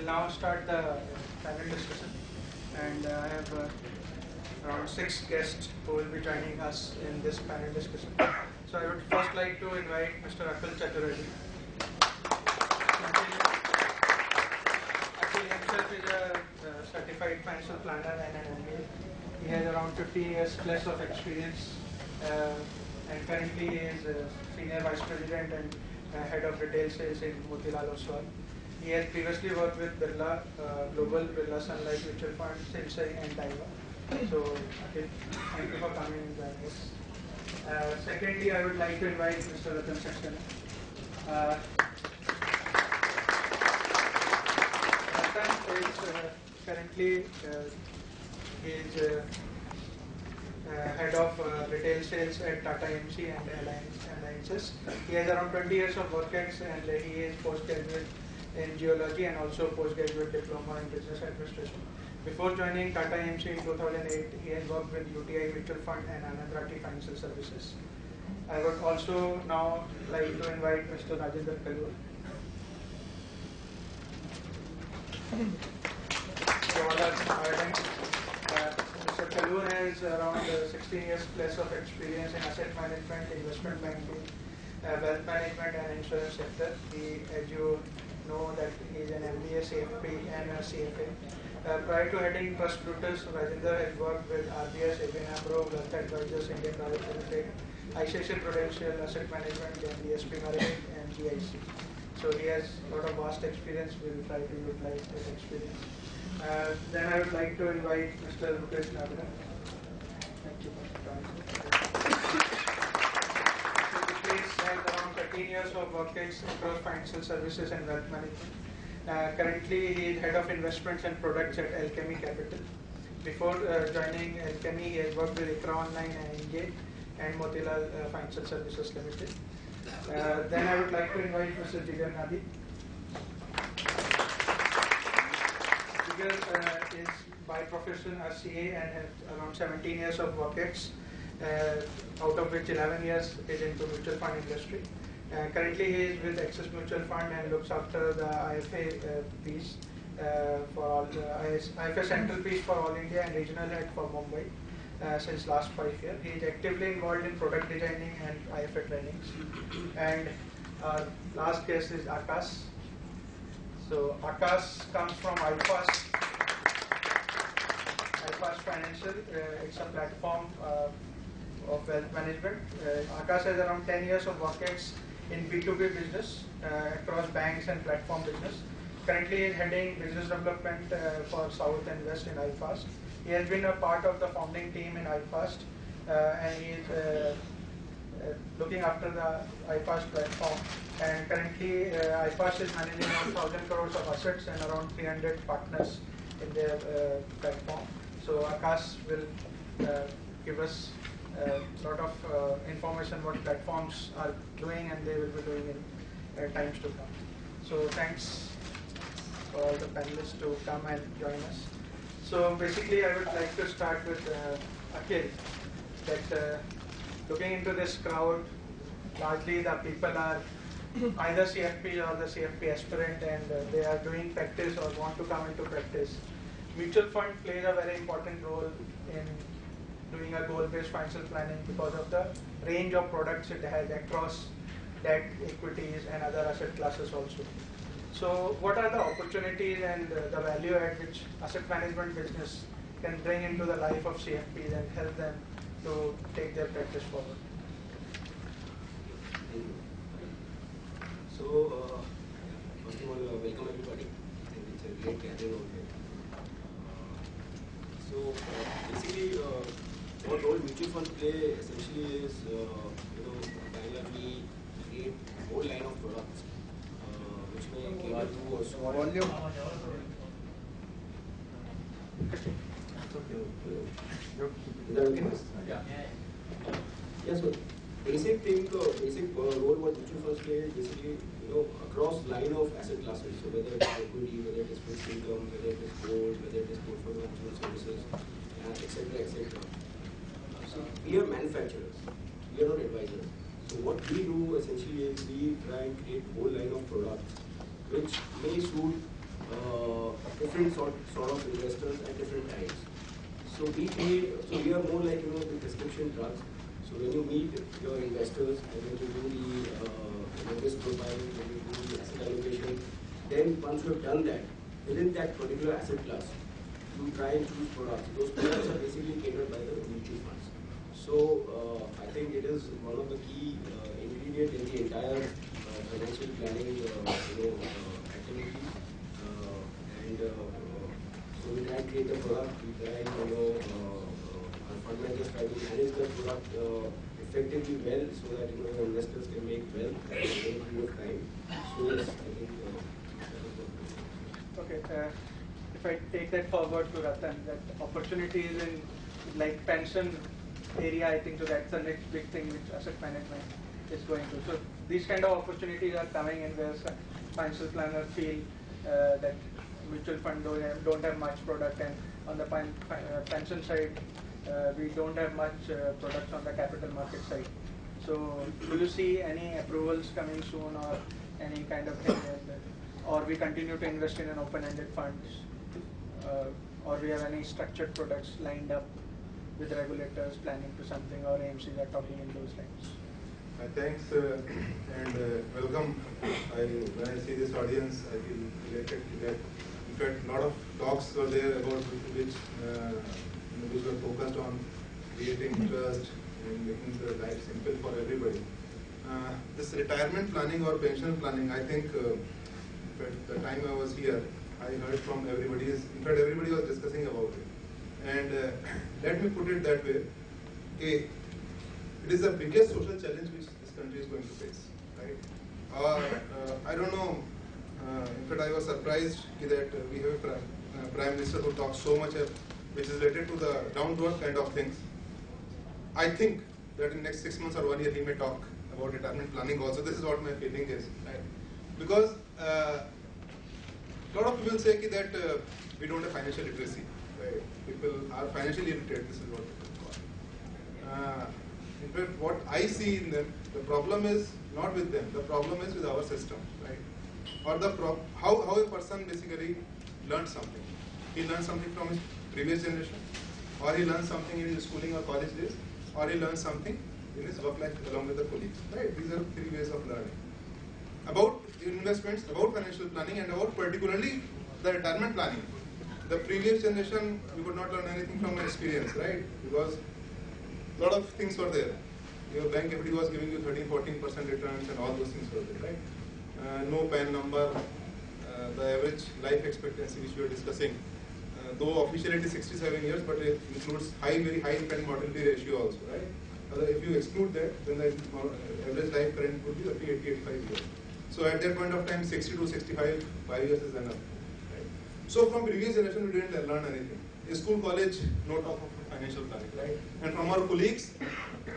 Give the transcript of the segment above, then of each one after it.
We'll now start the panel discussion, and I have around 6 guests who will be joining us in this panel discussion. So I would first like to invite Mr. Akhil Chaturvedi. Akhil himself is a certified financial planner and an MBA. He has around 15 years plus of experience, and currently he is a senior vice president and head of retail sales in Motilal Oswal. He has previously worked with Birla Global, Birla Sun Life Mutual Fund, Sinsai and Daiwa. So, Akhil, thank you for coming and joining us. Secondly, I would like to invite Mr. Ratan Saxena. Ratan is currently head of retail sales at Tata MC and Alliances. He has around 20 years of work ex, and he is postgraduate in geology and also postgraduate diploma in business administration. Before joining Tata MC in 2008, he has worked with UTI Mutual Fund and Anand Rathi Financial Services. I would also now like to invite Mr. Rajendra Keyur. Mr. Keyur has around 16 years plus of experience in asset management, investment banking, wealth management and insurance sector. He, as you know, that he is an MBA, CFP and a CFA. Prior to heading Trust Brutus, Rajendra has worked with RBS, ABN AMRO, Wealth Advisors, Indian Private Limited, ICICI Prudential, Asset Management, and DSP Market and GIC. So he has a lot of vast experience. We will try to utilize this experience. Then I would like to invite Mr. Rupesh Nagara. Thank you for joining. Rupesh has around 13 years of work across financial services and wealth management. Currently, he is head of investments and products at Alchemy Capital. Before joining Alchemy, he has worked with ICRA Online and Engage and Motilal Financial Services Limited. Then I would like to invite Mr. Jigar Nadi. Jigar is by profession a CA and has around 17 years of work ex, out of which 11 years is into mutual fund industry. Currently, he is with Axis Mutual Fund and looks after the IFA piece for all IFA Central piece for All India and regional head for Mumbai since last 5 years. He is actively involved in product designing and IFA trainings. And our last guest is Akash. So Akash comes from iFast Financial. It's a platform of wealth management. Akash has around 10 years of work ex in B2B business across banks and platform business. Currently, he is heading business development for South and West in iFast. He has been a part of the founding team in iFast, and he is looking after the iFast platform. And currently, iFast is managing around 1,000 crores of assets and around 300 partners in their platform. So Akash will give us a lot of information what platforms are doing and they will be doing in times to come. So thanks for all the panelists to come and join us. So basically I would like to start with Akhil, that looking into this crowd, largely the people are either CFP or the CFP aspirant, and they are doing practice or want to come into practice. Mutual fund plays a very important role in doing a goal-based financial planning because of the range of products it has across debt, equities and other asset classes also. So what are the opportunities and the value add which asset management business can bring into the life of CFPs and help them to take their practice forward? Thank you. So first of all, welcome everybody. I think it's a great gathering over here. So basically, what role mutual funds play essentially is, we create a whole line of products which may cater to also volume. Is that okay? Yeah. Yeah. So basic role what mutual funds play is basically across line of asset classes. So whether it is equity, whether it is fixed income, whether it is gold, whether it is portfolio management services, etc., etc. So we are manufacturers, we are not advisors. So what we do essentially is we try and create a whole line of products which may suit different sort of investors at different times. So we are more like the prescription drugs. So when you meet your investors and when you do the risk profiling, when you do the asset allocation, then once you have done that, within that particular asset class, you try and choose products. Those products are basically catered by the mutual funds. So I think it is one of the key ingredients in the entire financial planning activity. So we try and create the product, we try and our fund managers try to manage the product effectively well so that the investors can make wealth at a very period of time. So yes, I think okay. If I take that forward to Ratan, that opportunities in like pension area, I think so that's the next big thing which asset management is going to. So these kind of opportunities are coming in where financial planners feel that mutual fund don't have much product, and on the pension side we don't have much products on the capital market side. So do you see any approvals coming soon or any kind of thing, or we continue to invest in an open-ended funds, or we have any structured products lined up with regulators planning to something, or AMCs are talking in those lines? Thanks and welcome. When I see this audience, I feel related to that. In fact, a lot of talks were there about which were focused on creating trust and making the life simple for everybody. This retirement planning or pension planning, I think, in fact, the time I was here, I heard from everybody. In fact, everybody was discussing about it. And let me put it that way. It is the biggest social challenge which this country is going to face, right? I don't know. In fact, I was surprised that we have a Prime Minister who talks so much, which is related to the down-to-earth kind of things. I think that in the next 6 months or 1 year, he may talk about retirement planning also. This is what my feeling is, right? Because a lot of people say that we don't have financial literacy. Right? People are financially illiterate. This is what people call. In fact, what I see in them, the problem is not with them. The problem is with our system, right? Or how a person basically learned something. He learned something from his previous generation, or he learned something in his schooling or college days, or he learned something in his work life along with the colleagues. Right? These are 3 ways of learning. About investments, about financial planning, and about particularly the retirement planning. The previous generation, we could not learn anything from experience, right? Because a lot of things were there. Your bank FD was giving you 13-14% returns, and all those things were there, right? No PAN number, the average life expectancy which we were discussing. Though officially it is 67 years, but it includes very high infant mortality ratio also, right? If you exclude that, then the average life current would be 80-85 years. So at that point of time, 60 to 65, 5 years is enough. Right? So from previous generation, we didn't learn anything. In school, college, no talk of financial planning, right? And from our colleagues,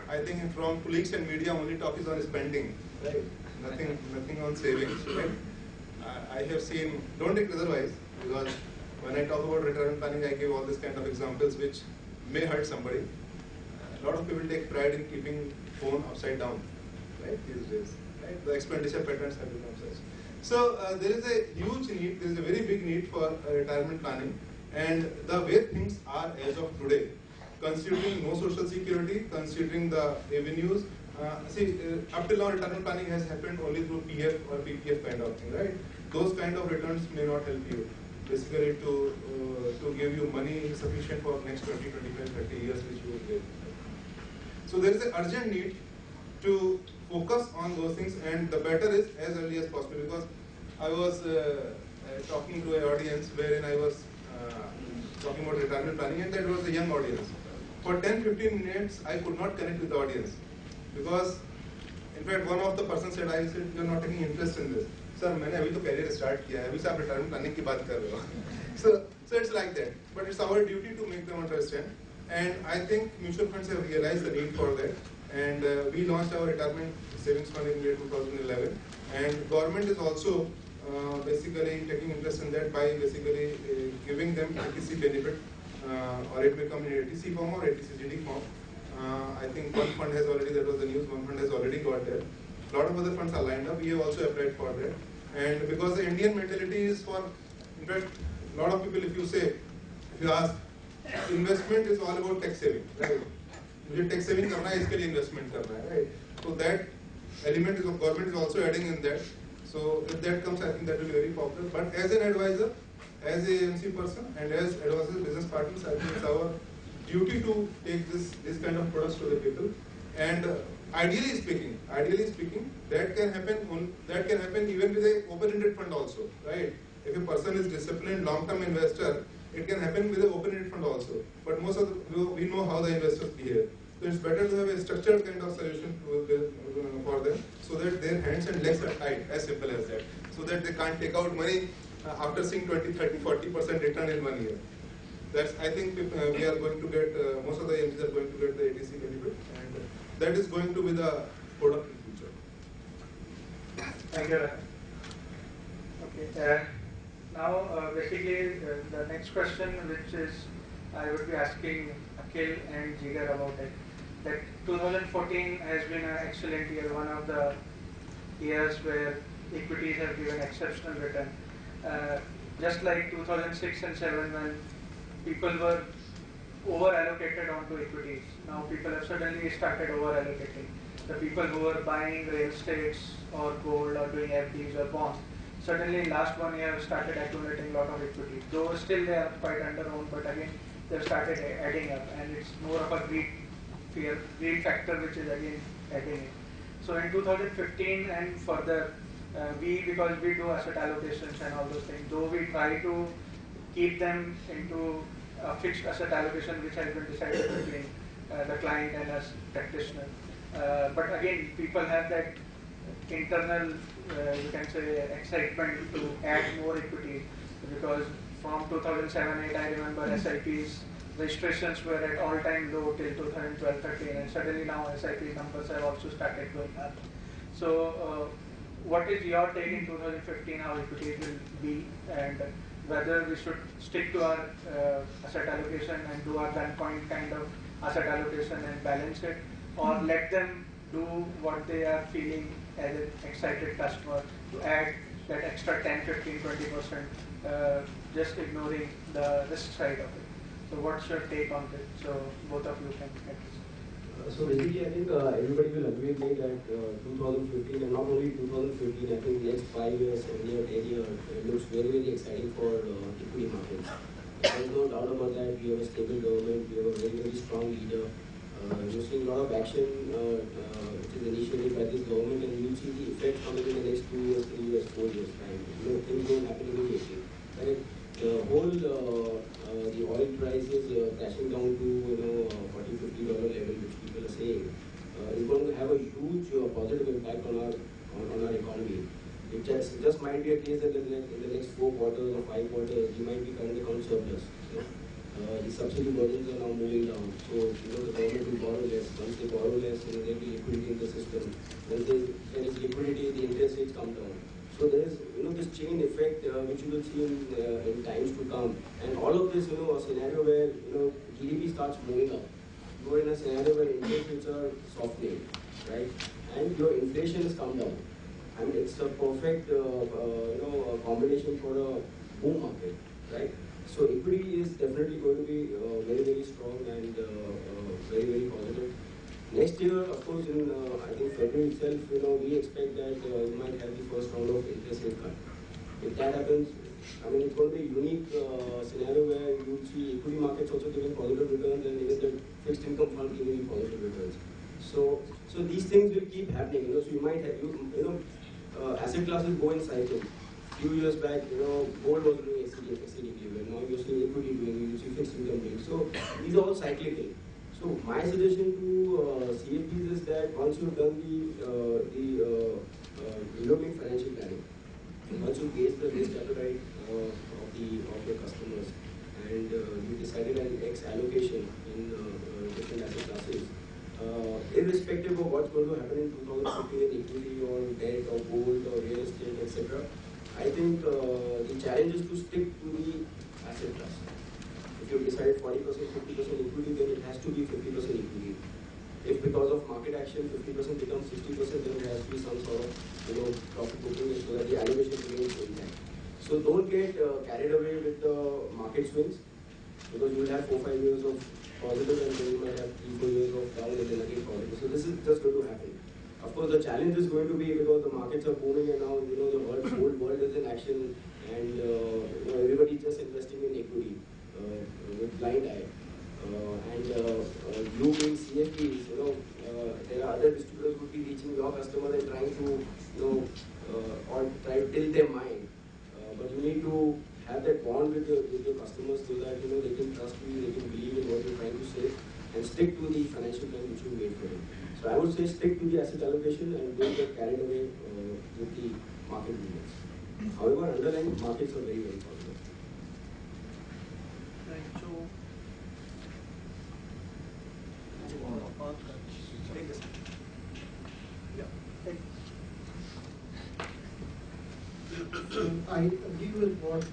I think from colleagues and media, only talk is on spending, right? Nothing on savings, right? I have seen, don't take it otherwise, because when I talk about retirement planning, I give all these kind of examples which may hurt somebody. A lot of people take pride in keeping phone upside down, right, these days. Right? The expenditure patterns have become such. So there is a huge need, there is a very big need for retirement planning, and the way things are as of today, considering no social security, considering the revenues. Up till now retirement planning has happened only through PF or PPF kind of thing, right? Those kind of returns may not help you, basically to give you money sufficient for next 20, 25, 30 years which you will get. So there is an urgent need to focus on those things, and the better is as early as possible, because I was talking to an audience wherein I was talking about retirement planning, and that was a young audience. For 10-15 minutes, I could not connect with the audience, because in fact one of the persons said, I said, you are not taking interest in this. Sir, मैंने अभी तो career start किया है, अभी से आप retirement planning की बात कर रहे हो. So it's like that. But it's our duty to make them understand. And I think mutual funds have realized the need for that. And we launched our retirement savings fund in year 2011. And government is also basically taking interest in that by basically giving them ATC benefit, or it may come in ATC form or ATCGD form. I think one fund has already, that was the news, one fund has already got that. A lot of other funds are lined up. We have also applied for that. And because the Indian mentality is for In fact, a lot of people, if you ask, investment is all about tax saving, right? मुझे tax saving करना है, इसके लिए investment करना है, right? So that element is government is also adding in that. So if that comes, I think that will be very popular. But as an advisor, as a MC person, and as advisors, business partners, I think it's our duty to take this kind of products to the people. And ideally speaking, that can happen even with a open-ended fund also, right? If a person is disciplined, long-term investor, it can happen with an open-ended fund also. But most of we know how the investors behave. So it's better to have a structured kind of solution for them, so that their hands and legs are tied, as simple as that. So that they can't take out money after seeing 20, 30, 40% return in 1 year. That's, I think we are going to get, most of the AMCs are going to get the ATC benefit, and that is going to be the product in future. Thank you. Okay. Now, basically, the next question, which is I would be asking Akhil and Jigar about it. That 2014 has been an excellent year, one of the years where equities have given exceptional return. Just like 2006 and 2007, when people were over-allocated onto equities, now people have suddenly started over-allocating. The people who were buying real estates or gold or doing FDs or bonds, suddenly in last 1 year have started accumulating a lot of equity. Though still they are quite under-owned, but again they've started adding up, and it's more of a greed factor which is again adding in. So in 2015 and further, because we do asset allocations and all those things, though we try to keep them into a fixed asset allocation which has been decided between the client and us practitioner. But again, people have that internal, you can say, excitement to add more equity, because from 2007-8, I remember SIPs registrations were at all-time low till 2012-13, and suddenly now SIP numbers have also started going up. So, what is your take in 2015? How equities will be, and whether we should stick to our asset allocation and do our gunpoint kind of asset allocation and balance it, or let them do what they are feeling as an excited customer to add that extra 10, 15, 20%, just ignoring the risk side of it. So what's your take on this? So both of you can get this. So basically, I think everybody will agree with me that 2015, and not only 2015, I think next 5 years, 7 years, 10 years, it looks very, very exciting for equity markets. There's no doubt about that. We have a stable government, we have a very, very strong leader. You're seeing a lot of action which is initiated by this government, and you'll see the effect coming in the next 2 years, 3 years, 4 years time. Things don't happen immediately. Right? The whole the oil prices crashing down to $40-50 level, which people are saying, is going to have a huge positive impact on our economy. It just might be a case that in the next 4 quarters or 5 quarters, you might be current account surplus. The subsidy burdens are now moving down, so the government will borrow less. Once they borrow less, there will be liquidity in the system. Once there is liquidity, the interest rates come down. So there is this chain effect which you will see in times to come, and all of this a scenario where GDP starts moving up. You are in a scenario where interest rates are softening, right, and your inflation has come down. I mean, it's a perfect combination for a boom market, right? So equity is definitely going to be very, very strong and very, very positive. Next year, of course, in I think February itself, we expect that you might have the first round of interest rate cut. If that happens, I mean, it's going to be a unique scenario where you see equity markets also giving positive returns, and even the fixed income funds giving you positive returns. So these things will keep happening. So you might have asset classes go in cycles. Few years back, gold was doing exceedingly well. Now you're seeing equity doing, you see fixed income doing. So these are all cyclical. So my suggestion to CFPs is that once you've done the financial planning, once you gauge the risk appetite of your customers, and you decided an X allocation in different asset classes, irrespective of what's going to happen in 2015 in equity or debt or gold or real estate, etc., I think the challenge is to stick to the asset class. If you've decided 40%, 50% equity, then it has to be 50% equity. If because of market action 50% becomes 60%, then there has to be some sort of profit booking so that the allocation remains intact. So don't get carried away with the market swings, because you will have 4-5 years of positive and then you might have 3-4 years of down and then again positive. So this is just going to happen. Of course, the challenge is going to be because the markets are booming and now the whole world is in action and everybody is just investing in equity with blind eye. You being CFPs, there are other distributors who would be reaching your customer and trying to, or try to tilt their mind. But you need to have that bond with your customers so that they can trust you, they can believe in what you're trying to say, and stick to the financial plan which you made for them. So I would say stick to the asset allocation and don't get carried away with the market movements. However, underlying markets are very, very positive. Right. So, Take this. I agree with what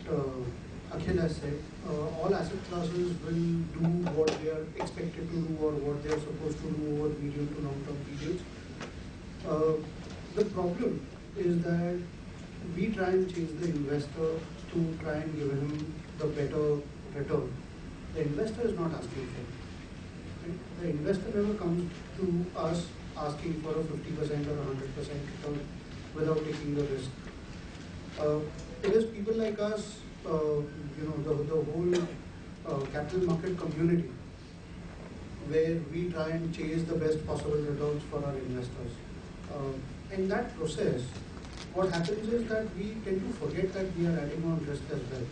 Akhil has said. All asset classes will do what they are expected to do or what they are supposed to do over medium to long term periods. The problem is that we try and chase the investor to try and give him the better return. The investor is not asking for it. Right? The investor never comes to us asking for a 50% or 100% return without taking the risk. It is people like us, the whole capital market community, where we try and chase the best possible returns for our investors. In that process, what happens is that we tend to forget that we are adding on risk as well.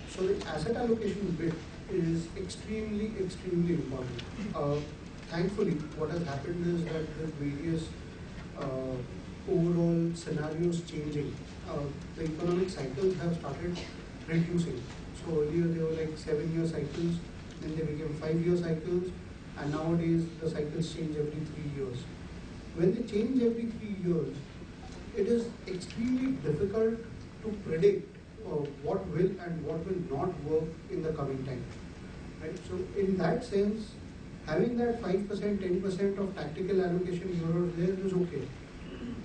So the asset allocation bit is extremely, extremely important. Thankfully, what has happened is that with various overall scenarios changing, the economic cycles have started reducing. So earlier they were like 7-year cycles, then they became 5-year cycles, and nowadays the cycles change every 3 years. When they change every 3 years, it is extremely difficult to predict what will and what will not work in the coming time. Right? So in that sense, having that 5%, 10% of tactical allocation here or there is okay.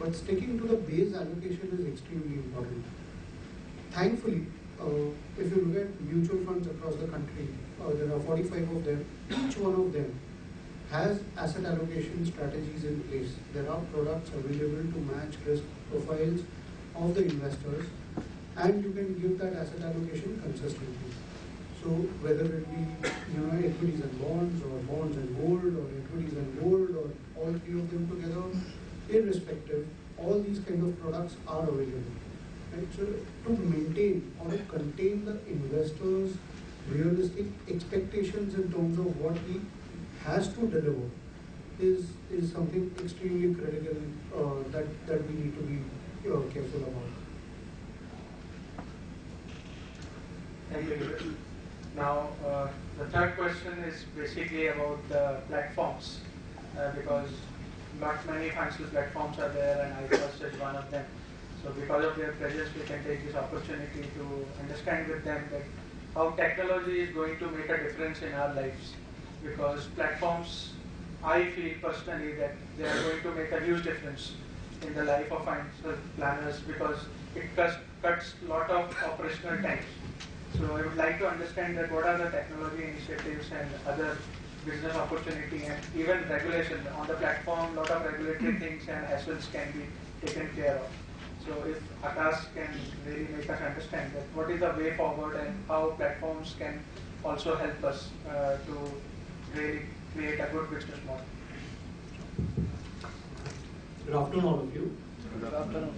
But sticking to the base allocation is extremely important. Thankfully, if you look at mutual funds across the country, there are 45 of them. Each one of them has asset allocation strategies in place. There are products available to match risk profiles of the investors, and you can give that asset allocation consistently. So whether it be equities and bonds, or bonds and gold, or equities and gold, or all three of them together, irrespective, all these kind of products are available. Right? So to maintain or to contain the investors' realistic expectations in terms of what he has to deliver is something extremely critical that we need to be careful about. thank you. Now, the third question is basically about the platforms, because not many financial platforms are there, and iFirst is one of them. So because of their presence, we can take this opportunity to understand with them that how technology is going to make a difference in our lives. Because platforms, I feel personally that they are going to make a huge difference in the life of financial planners, because it cuts a lot of operational time. So I would like to understand that what are the technology initiatives and other business opportunity and even regulation on the platform. A lot of regulatory things and hassles can be taken care of. So if Akash can really make us understand that what is the way forward and how platforms can also help us to really create a good business model. Good afternoon, all of you. Good afternoon.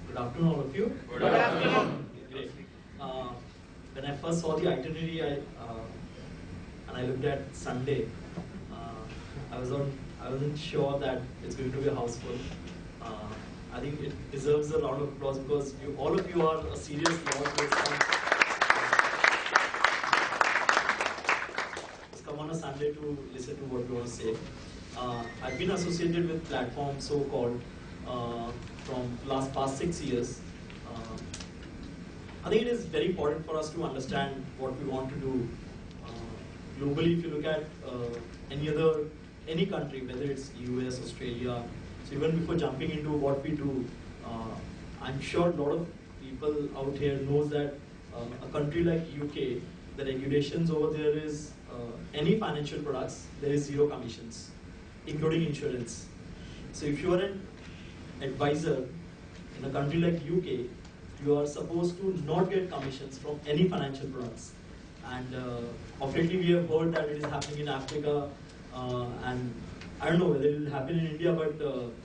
Good afternoon, all of you. Good afternoon. Great. When I first saw the itinerary, and I looked at Sunday, I wasn't sure that it's going to be a house full. I think it deserves a round of applause because all of you are a serious lot. Just come on a Sunday to listen to what you want to say. I've been associated with platforms, so-called, from past 6 years. I think it is very important for us to understand what we want to do. Globally, if you look at any country, whether it's US, Australia, so even before jumping into what we do, I'm sure a lot of people out here knows that a country like UK, the regulations over there is any financial products, there is 0 commissions, including insurance. So if you are an advisor in a country like UK, you are supposed to not get commissions from any financial products. And obviously we have heard that it is happening in Africa, and I don't know whether it will happen in India, but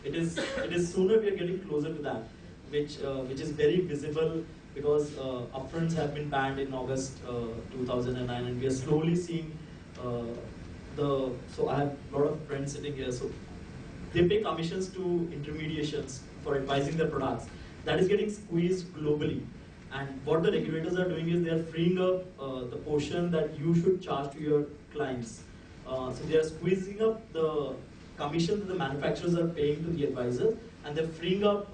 it is sooner we are getting closer to that, which is very visible because upfronts have been banned in August 2009, and we are slowly seeing so I have a lot of friends sitting here, so they pay commissions to intermediations for advising their products. That is getting squeezed globally. And what the regulators are doing is they are freeing up the portion that you should charge to your clients. So they are squeezing up the commission that the manufacturers are paying to the advisors, and they're freeing up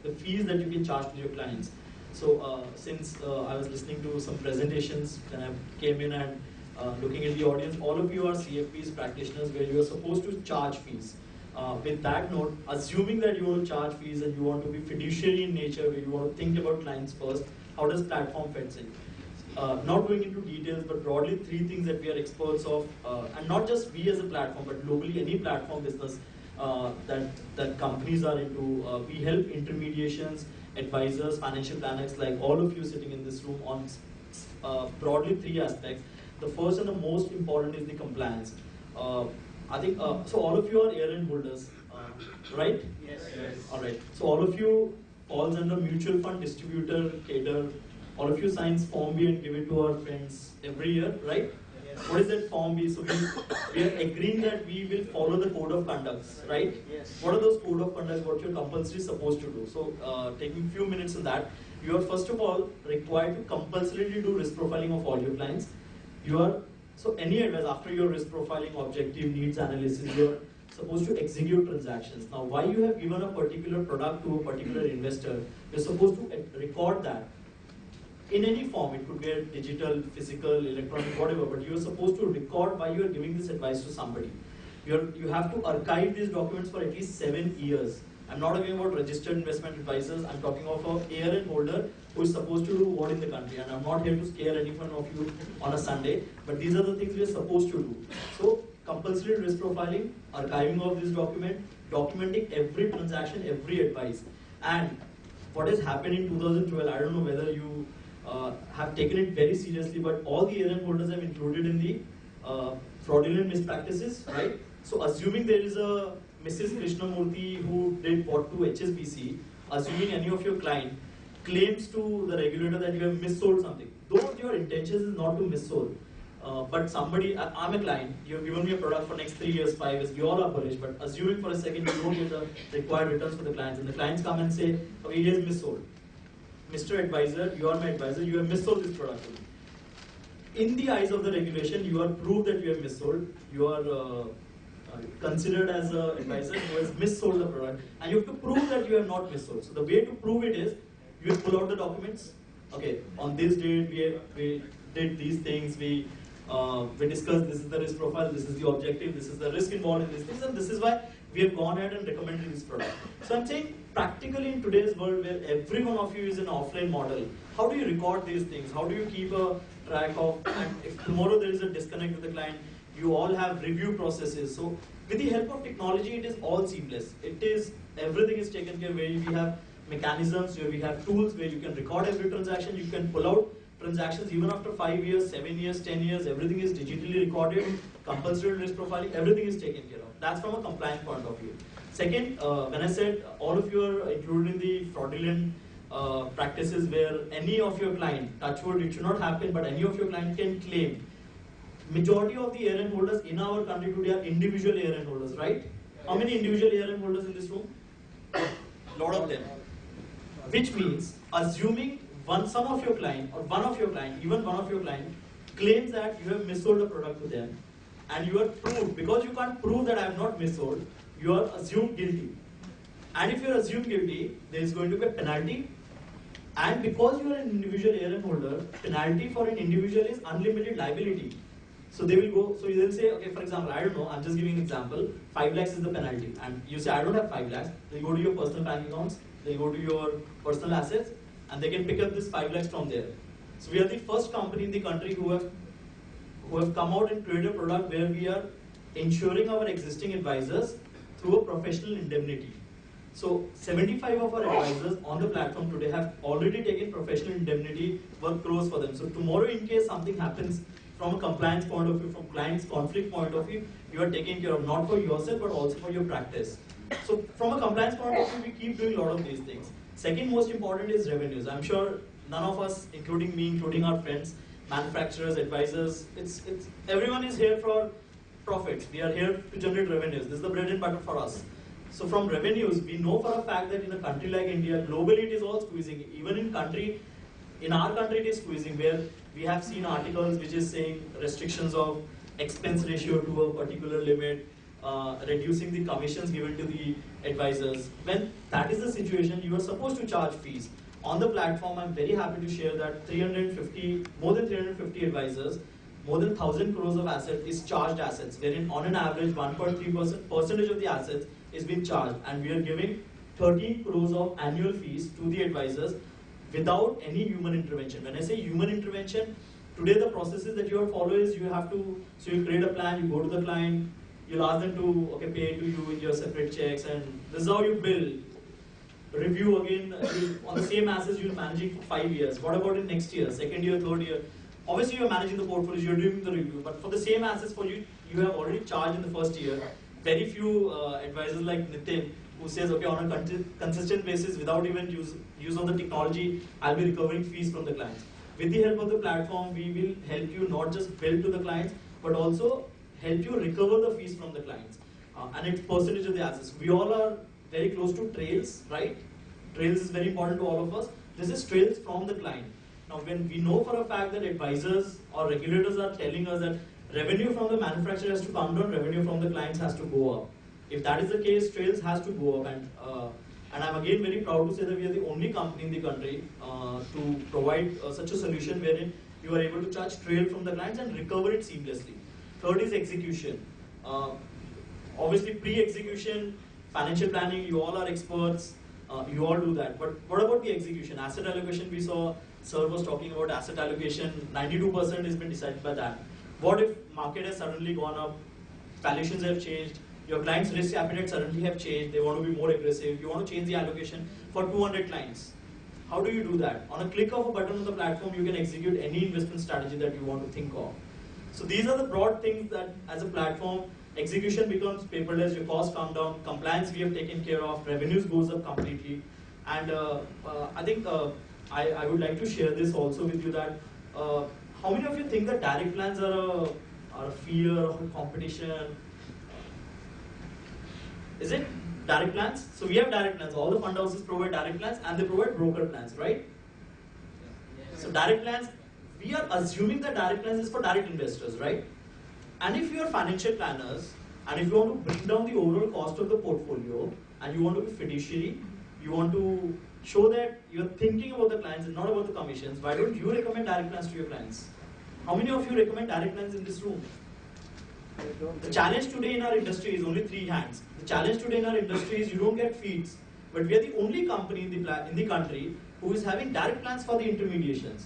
the fees that you can charge to your clients. So since I was listening to some presentations, and I came in and looking at the audience, all of you are CFPs practitioners where you are supposed to charge fees. With that note, assuming that you want to charge fees and you want to be fiduciary in nature, where you want to think about clients first, how does platform fits in? Not going into details, but broadly 3 things that we are experts of, and not just we as a platform, but globally any platform business that companies are into. We help intermediations, advisors, financial planners, like all of you sitting in this room on broadly 3 aspects. The first and the most important is the compliance. I think, so all of you are ARN holders, right? Yes. All right. So all of you falls under mutual fund distributor, cater. All of you signs Form B and give it to our friends every year, right? Yes. What is that Form B? So we are agreeing that we will follow the code of conducts, right? Yes. What are those code of conducts? What you're compulsory supposed to do? So taking a few minutes on that, you are first of all required to compulsorily do risk profiling of all your clients. So any advice after your risk profiling, objective needs analysis, you're supposed to execute transactions. Now, why you have given a particular product to a particular investor, you're supposed to record that in any form. It could be digital, physical, electronic, whatever, but you're supposed to record why you are giving this advice to somebody. You have to archive these documents for at least 7 years. I'm not talking about registered investment advisors, I'm talking of an ARN holder who is supposed to do what in the country. And I'm not here to scare any one of you on a Sunday, but these are the things we are supposed to do. So, compulsory risk profiling, archiving of this document, documenting every transaction, every advice. And what has happened in 2012, I don't know whether you have taken it very seriously, but all the ARN holders have included in the fraudulent mispractices, right? So, assuming there is a Mrs. Krishnamurthy who did what to HSBC, assuming any of your client claims to the regulator that you have missold something, though your intention is not to missold, but somebody, I'm a client, you have given me a product for next 3 years, 5 years, we all are bullish, but assuming for a second you don't get the required returns for the clients, and the clients come and say, okay, he has missold. Mr. Advisor, you are my advisor, you have missold this product to me. In the eyes of the regulation, you are proved that you have missold, you are considered as an advisor who has missold the product, and you have to prove that you have not missold. So the way to prove it is, you will pull out the documents. Okay, on this date we did these things, we discussed, this is the risk profile, this is the objective, this is the risk involved in these things, and this is why we have gone ahead and recommended this product. So I'm saying, practically in today's world where every one of you is an offline model, how do you record these things? How do you keep a track of, and if tomorrow there is a disconnect with the client, you all have review processes. So with the help of technology, it is all seamless. Everything is taken care of, where we have mechanisms, where we have tools where you can record every transaction, you can pull out transactions even after 5 years, 7 years, 10 years, everything is digitally recorded, compulsory risk profiling, everything is taken care of. That's from a compliance point of view. Second, when I said all of you are included in the fraudulent practices where any of your client, touch wood, it should not happen, but any of your client can claim. Majority of the ARN holders in our country today are individual ARN holders, right? How many individual ARN holders in this room? Lot of them. Which means, assuming some of your client, or one of your client, even one of your client, claims that you have missold a product to them, and you are proved, because you can't prove that I have not missold, you are assumed guilty. And if you are assumed guilty, there is going to be a penalty. And because you are an individual ARN holder, penalty for an individual is unlimited liability. So they will go, so you will say, okay, for example, I don't know, I'm just giving an example, 5 lakhs is the penalty. And you say, I don't have 5 lakhs. They go to your personal bank accounts, they go to your personal assets, and they can pick up this 5 lakhs from there. So we are the first company in the country who have come out and created a product where we are ensuring our existing advisors through a professional indemnity. So 75 of our advisors on the platform today have already taken professional indemnity worth crores for them. So tomorrow, in case something happens from a compliance point of view, from client's conflict point of view, you are taken care of, not for yourself but also for your practice. So from a compliance point of view, we keep doing a lot of these things. Second most important is revenues. I'm sure none of us, including me, including our friends, manufacturers, advisors, everyone is here for profits. We are here to generate revenues. This is the bread and butter for us. So from revenues, we know for a fact that in a country like India, globally it is all squeezing. Even in our country it is squeezing, where we have seen articles which is saying restrictions of expense ratio to a particular limit, reducing the commissions given to the advisors. When that is the situation, you are supposed to charge fees. On the platform, I'm very happy to share that more than 350 advisors, more than 1,000 crores of assets is charged assets, wherein on an average 1.3% of the assets is being charged, and we are giving 13 crores of annual fees to the advisors without any human intervention. When I say human intervention, today the processes that you have follow is you create a plan, you go to the client, you'll ask them to pay to you in your separate checks, and this is how you bill. Review again, on the same assets you're managing for 5 years. What about in next year, second year, third year? Obviously you're managing the portfolio, you're doing the review, but for the same assets for you have already charged in the first year. Very few advisors like Nitin who says, okay, on a consistent basis without even use of the technology, I'll be recovering fees from the clients. With the help of the platform, we will help you not just bill to the clients, but also help you recover the fees from the clients. And it's percentage of the assets. We all are very close to trails, right? Trails is very important to all of us. This is trails from the client. Now, when we know for a fact that advisors or regulators are telling us that revenue from the manufacturer has to come down, revenue from the clients has to go up. If that is the case, trails has to go up, and I'm again very proud to say that we are the only company in the country to provide such a solution wherein you are able to charge trail from the clients and recover it seamlessly. Third is execution. Obviously, pre-execution, financial planning, you all are experts, you all do that. But what about the execution? Asset allocation, we saw Sir was talking about asset allocation, 92% has been decided by that. What if market has suddenly gone up, valuations have changed, your client's risk appetite suddenly have changed, they want to be more aggressive, you want to change the allocation for 200 clients. How do you do that? On a click of a button on the platform, you can execute any investment strategy that you want to think of. So these are the broad things that as a platform, execution becomes paperless, your costs come down, compliance we have taken care of, revenues goes up completely. And I think I would like to share this also with you that how many of you think that direct plans are a fear of a competition? Is it direct plans? So we have direct plans. All the fund houses provide direct plans and they provide broker plans, right? So direct plans, we are assuming that direct plans is for direct investors, right? And if you are financial planners and if you want to bring down the overall cost of the portfolio and you want to be fiduciary, you want to show that you're thinking about the clients and not about the commissions, why don't you recommend direct plans to your clients? How many of you recommend direct plans in this room? The challenge today in our industry is only 3 hands. The challenge today in our industry is you don't get feeds, but we are the only company in the country who is having direct plans for the intermediations.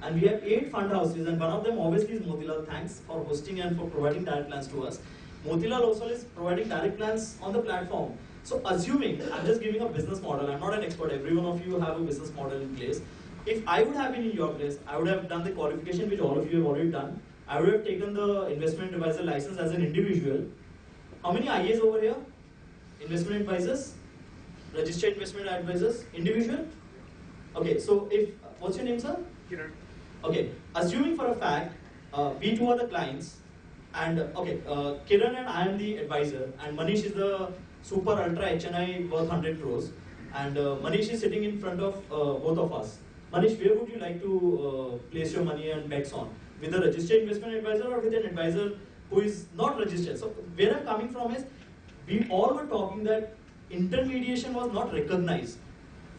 And we have 8 fund houses, and one of them obviously is Motilal. Thanks for hosting and for providing direct plans to us. Motilal also is providing direct plans on the platform. So assuming, I'm just giving a business model, I'm not an expert, every one of you have a business model in place. If I would have been in your place, I would have done the qualification which all of you have already done. I would have taken the investment advisor license as an individual. How many IAs over here? Investment advisors? Registered investment advisors? Individual? Okay, so what's your name, sir? Keyur. Okay, assuming for a fact, we two are the clients, and Kiran and I am the advisor, and Manish is the super ultra HNI worth 100 crores, and Manish is sitting in front of both of us. Manish, where would you like to place your money and bets on? With a registered investment advisor or with an advisor who is not registered? So where I'm coming from is, we all were talking that intermediation was not recognized.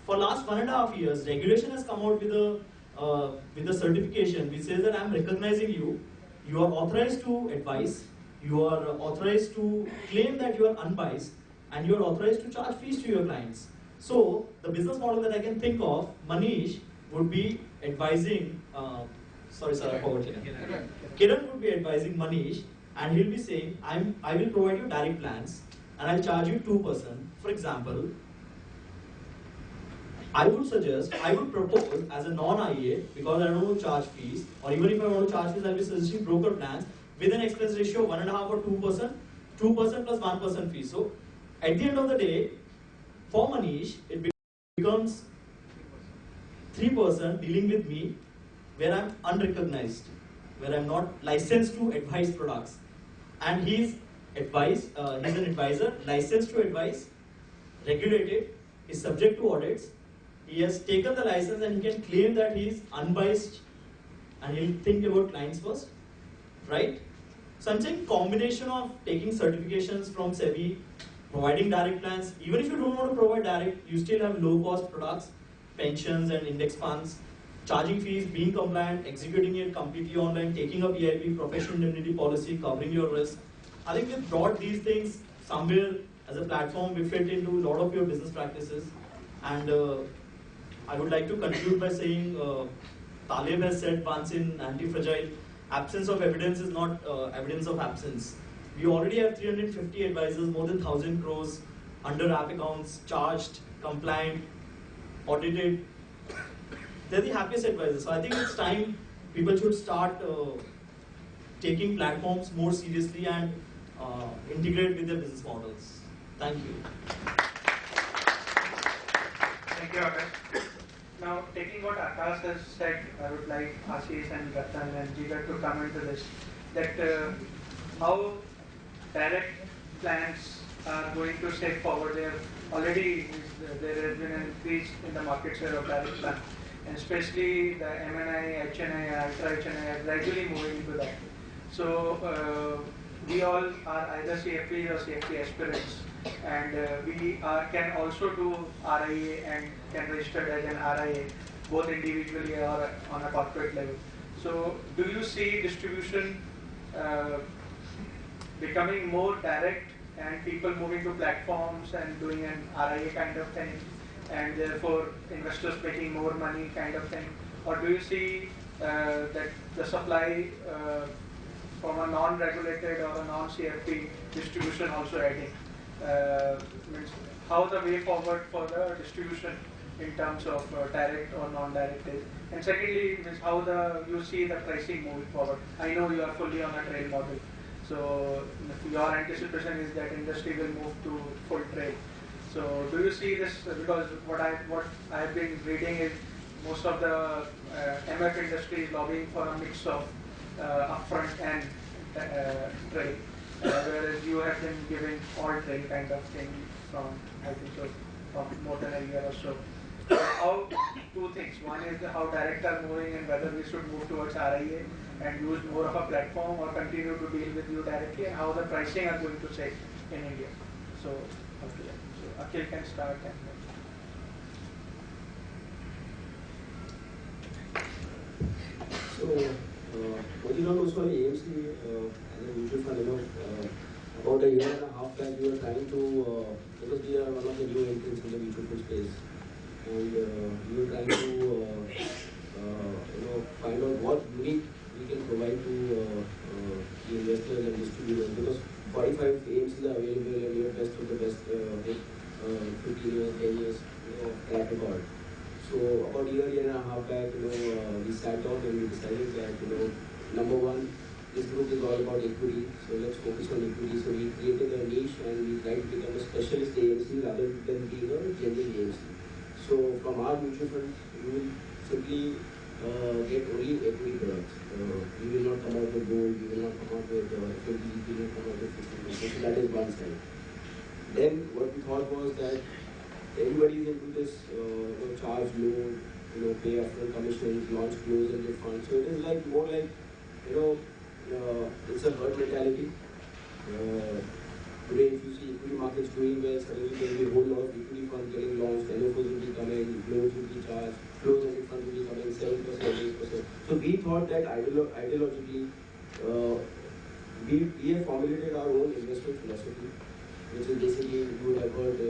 For last 1.5 years, regulation has come out with a certification which says that I'm recognizing you. You are authorized to advise, you are authorized to claim that you are unbiased, and you are authorized to charge fees to your clients. So the business model that I can think of, Manish would be advising, sorry sir, I forgot your name. Kiran would be advising Manish, and he'll be saying, I will provide you direct plans and I'll charge you 2%. For example, I would propose as a non-IA, because I don't want to charge fees, or even if I want to charge fees, I'll be suggesting broker plans with an expense ratio of 1.5 or 2%, 2% plus 1% fee. So at the end of the day, for Manish, it becomes 3% dealing with me, where I'm unrecognized, where I'm not licensed to advise products. And he's an advisor, licensed to advise, regulated, is subject to audits. He has taken the license and he can claim that he is unbiased and he'll think about clients first, right? So I'm saying combination of taking certifications from SEBI, providing direct plans. Even if you don't want to provide direct, you still have low cost products, pensions and index funds, charging fees, being compliant, executing it completely online, taking a PIP, professional indemnity policy, covering your risk. I think we've brought these things somewhere as a platform, we fit into a lot of your business practices. And I would like to conclude by saying, Taleb has said once in Anti-Fragile, absence of evidence is not evidence of absence. We already have 350 advisors, more than 1,000 crores under app accounts, charged, compliant, audited. They're the happiest advisors. So I think it's time people should start taking platforms more seriously and integrate with their business models. Thank you. Thank you, Akash. Now, taking what Akash has said, I would like Ashish and Ratan and Jigar to come into this, that how direct plans are going to step forward. There has been an increase in the market share of direct plan, and especially the MNI, HNI, Ultra HNI are gradually moving into that. So we all are either CFP or CFP aspirants, and we can also do RIA and can register as an RIA, both individually or on a corporate level. So do you see distribution becoming more direct and people moving to platforms and doing an RIA kind of thing, and therefore investors making more money kind of thing? Or do you see that the supply from a non-regulated or a non-CFP distribution also adding? Means how the way forward for the distribution in terms of direct or non-direct is? And secondly, means how you see the pricing moving forward. I know you are fully on a trail model, so your anticipation is that industry will move to full trail. So do you see this? Because what I have been reading is most of the MF industry is lobbying for a mix of upfront and trail, whereas you have been giving all trail kind of thing from, I think so, from more than a year or so. How, two things. One is how direct are moving and whether we should move towards RIA and use more of a platform or continue to deal with you directly, and how the pricing are going to set in India. So, okay. So Akhil can start. And so, working on also AMC as a mutual fund, about a year and a half back, we were trying to, because we are one of the new entrants in the mutual fund space, and we were trying to, find out what unique we can provide to the investors and distributors, because 45 AMCs are available and we are best of the best with 15 years, 10 years track record. So about a year and a half back, we sat down and we decided that, number one, this group is all about equity, so let's focus on equity. So we created a niche and we tried to become a specialist AMC rather than being a general AMC. So from our mutual fund, we will simply get only equity products. We will not come out with gold, we will not come out with FMP, we will not come out with fixed income. So that is one side. Then what we thought was that everybody is into this charge loan, pay upfront commissions, launch close and give funds. So it is like more like, it's a herd mentality. Today, if you see equity markets doing well, suddenly there will be a whole lot of equity funds getting launched, NFOs will be coming, loans will be charged, flows and funds will be coming 7%, 8%. So we thought that ideologically, we have formulated our own investment philosophy, which is basically you would have heard a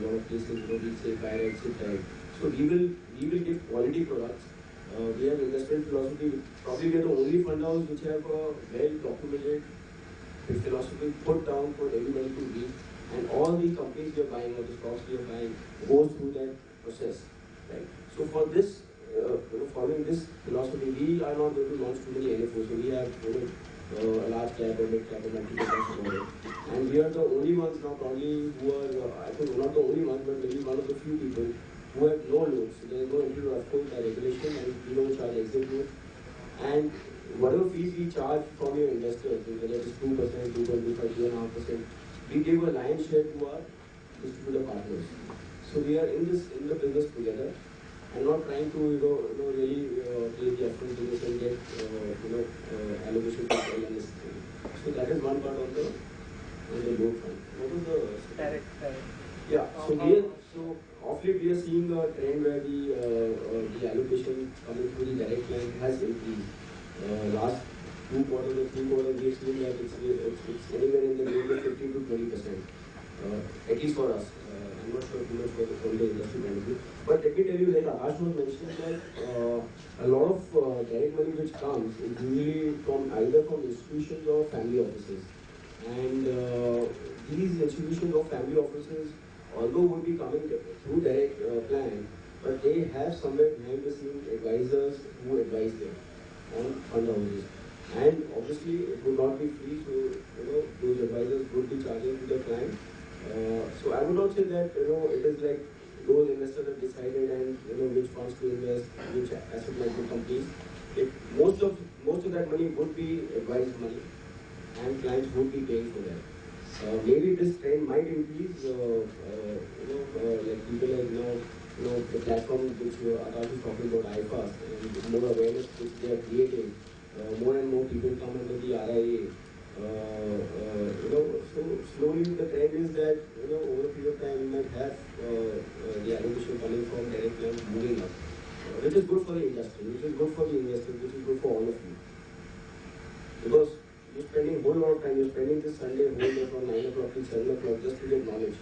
lot of places, we say fire exit type. So we will give quality products. We have investment philosophy. Probably we are the only fund house which have a well documented philosophy put down for everybody to read. And all the companies we are buying or the stocks we are buying goes through that process, right? So for this, following this philosophy, we are not going to launch too many NFOs. So we have a large cap or mid cap or multi cap, and we are the only ones now probably who are, I think not the only ones, but maybe one of the few people who have no loans. So there is no entry of course by regulation, and we don't charge exit loan. And whatever fees we charge from your investors, whether it is 2%, 2.25%, 2.5%, we give a lion's share to our distributor partners. So we are in the business together, and not trying to really play the upfront business and get allocation to sell unnecessarily. So that is one part on the loan front. What was the Direct. Yeah. So of late we are seeing a trend where the allocation coming through the direct line has increased. Last 2 quarters or 3 quarters, we have seen that it's anywhere in the range of 15 to 20%. At least for us. I'm not sure too much from the industry point of view. But let me tell you, like Akash was mentioning, that a lot of direct money which comes is usually from either from institutions or family offices. And these institutions or family offices, although would be coming through direct plan, but they have somewhere behind the scenes advisors who advise them on fund houses. And obviously it would not be free, so those advisors would be charging to the client. So I would not say that it is like those investors have decided and which funds to invest, which asset management companies. Most of that money would be advised money, and clients would be paying for that. Maybe this trend might increase. Like people like the platform which Akash is talking about, iFast, and more awareness which they are creating. More and more people come under the RIA. So slowly the trend is that over a period of time we might have the allocation coming from direct lines moving up, which is good for the industry, which is good for the investors, which is good for all of you. Because you're spending a whole lot of time, you're spending this Sunday whole day from 9 o'clock to 7 o'clock just to get knowledge.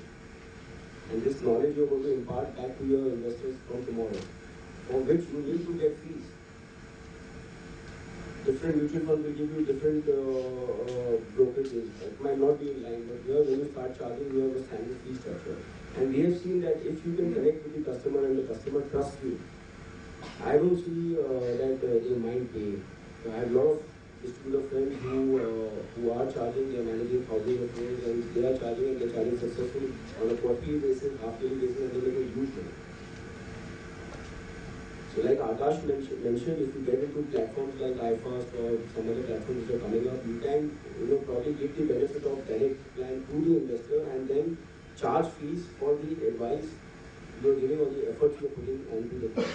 And this knowledge you're going to impart back to your investors from tomorrow, for which you need to get fees. Different mutual funds will give you different brokerages. It might not be in line, but here when you start charging, you have a standard fee structure. And we have seen that if you can connect with the customer and the customer trusts you, I don't see that they mind paying. So I have a lot of distributor friends who are charging, they are managing thousands of crores, and they are charging, and they are charging successfully on a quarterly basis, half-yearly basis, and they make a huge money. So like Akash mentioned, if you get into platforms like iFast or some other platforms which are coming up, you can probably give the benefit of direct plan to the investor and then charge fees for the advice you are giving or the efforts you are putting onto the plan.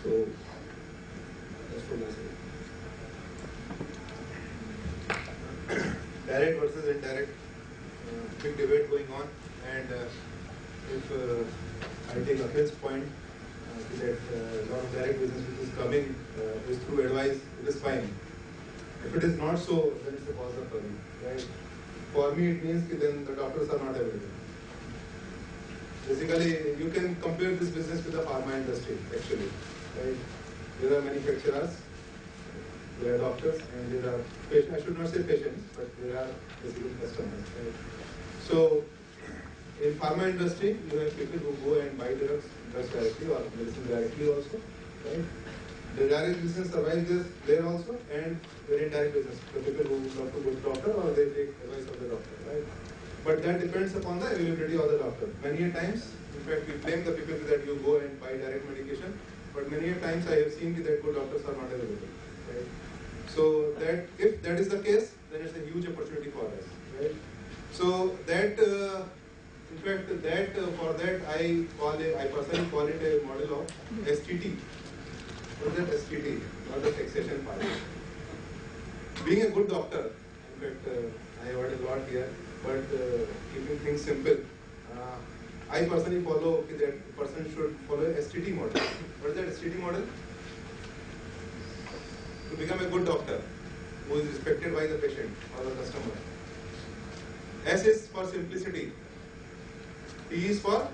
So that's from my side. Direct versus indirect, big debate going on, and if I take Akhil's point, that a lot of direct business which is coming is through advice, it is fine. If it is not so, then it's a cause of worry, right? For me, it means that then the doctors are not available. Basically, you can compare this business with the pharma industry, actually, right? There are manufacturers, there are doctors, and there are patients. I should not say patients, but there are basically customers, right? So, in pharma industry, you have people who go and buy drugs directly or medicine directly also, right? The direct business survives there also, and the indirect business, the people who love to go to doctor or they take advice of the doctor, right? But that depends upon the availability of the doctor. Many a times, in fact, we blame the people that you go and buy direct medication, but many a times I have seen that good doctors are not available, right? So that if that is the case, then it's a huge opportunity for us, right? So that, in fact, that for that I personally call it a model of STT. What is that STT? Not the taxation part. Being a good doctor, in fact, I heard a lot here, but keeping things simple, I personally follow that the person should follow a STT model. What is that STT model? To become a good doctor who is respected by the patient or the customer, S is for simplicity. T is for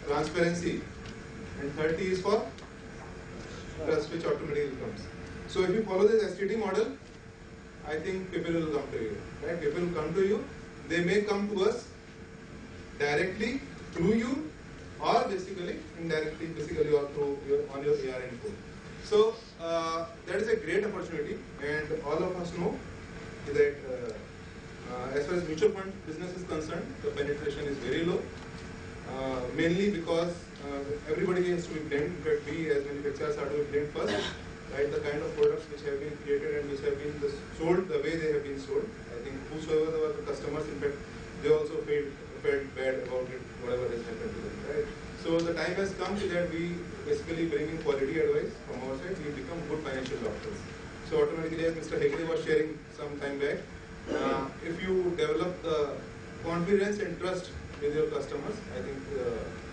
transparency. And third T is for trust, which automatically comes. So if you follow this STD model, I think people will come to you. Right? People will come to you. They may come to us directly through you, or basically indirectly, basically or through on your ARN code. So that is a great opportunity, and all of us know that as far as mutual fund business is concerned, the penetration is very low, mainly because everybody has to be blamed. In fact, we as manufacturers are to be blamed first. Right, the kind of products which have been created and which have been sold the way they have been sold. I think whosoever were the customers, in fact, they also felt bad about it, whatever has happened to them. Right. So the time has come that we basically bring in quality advice from our side. We become good financial doctors. So automatically, as Mr. Hegde was sharing some time back, if you develop the confidence and trust with your customers, I think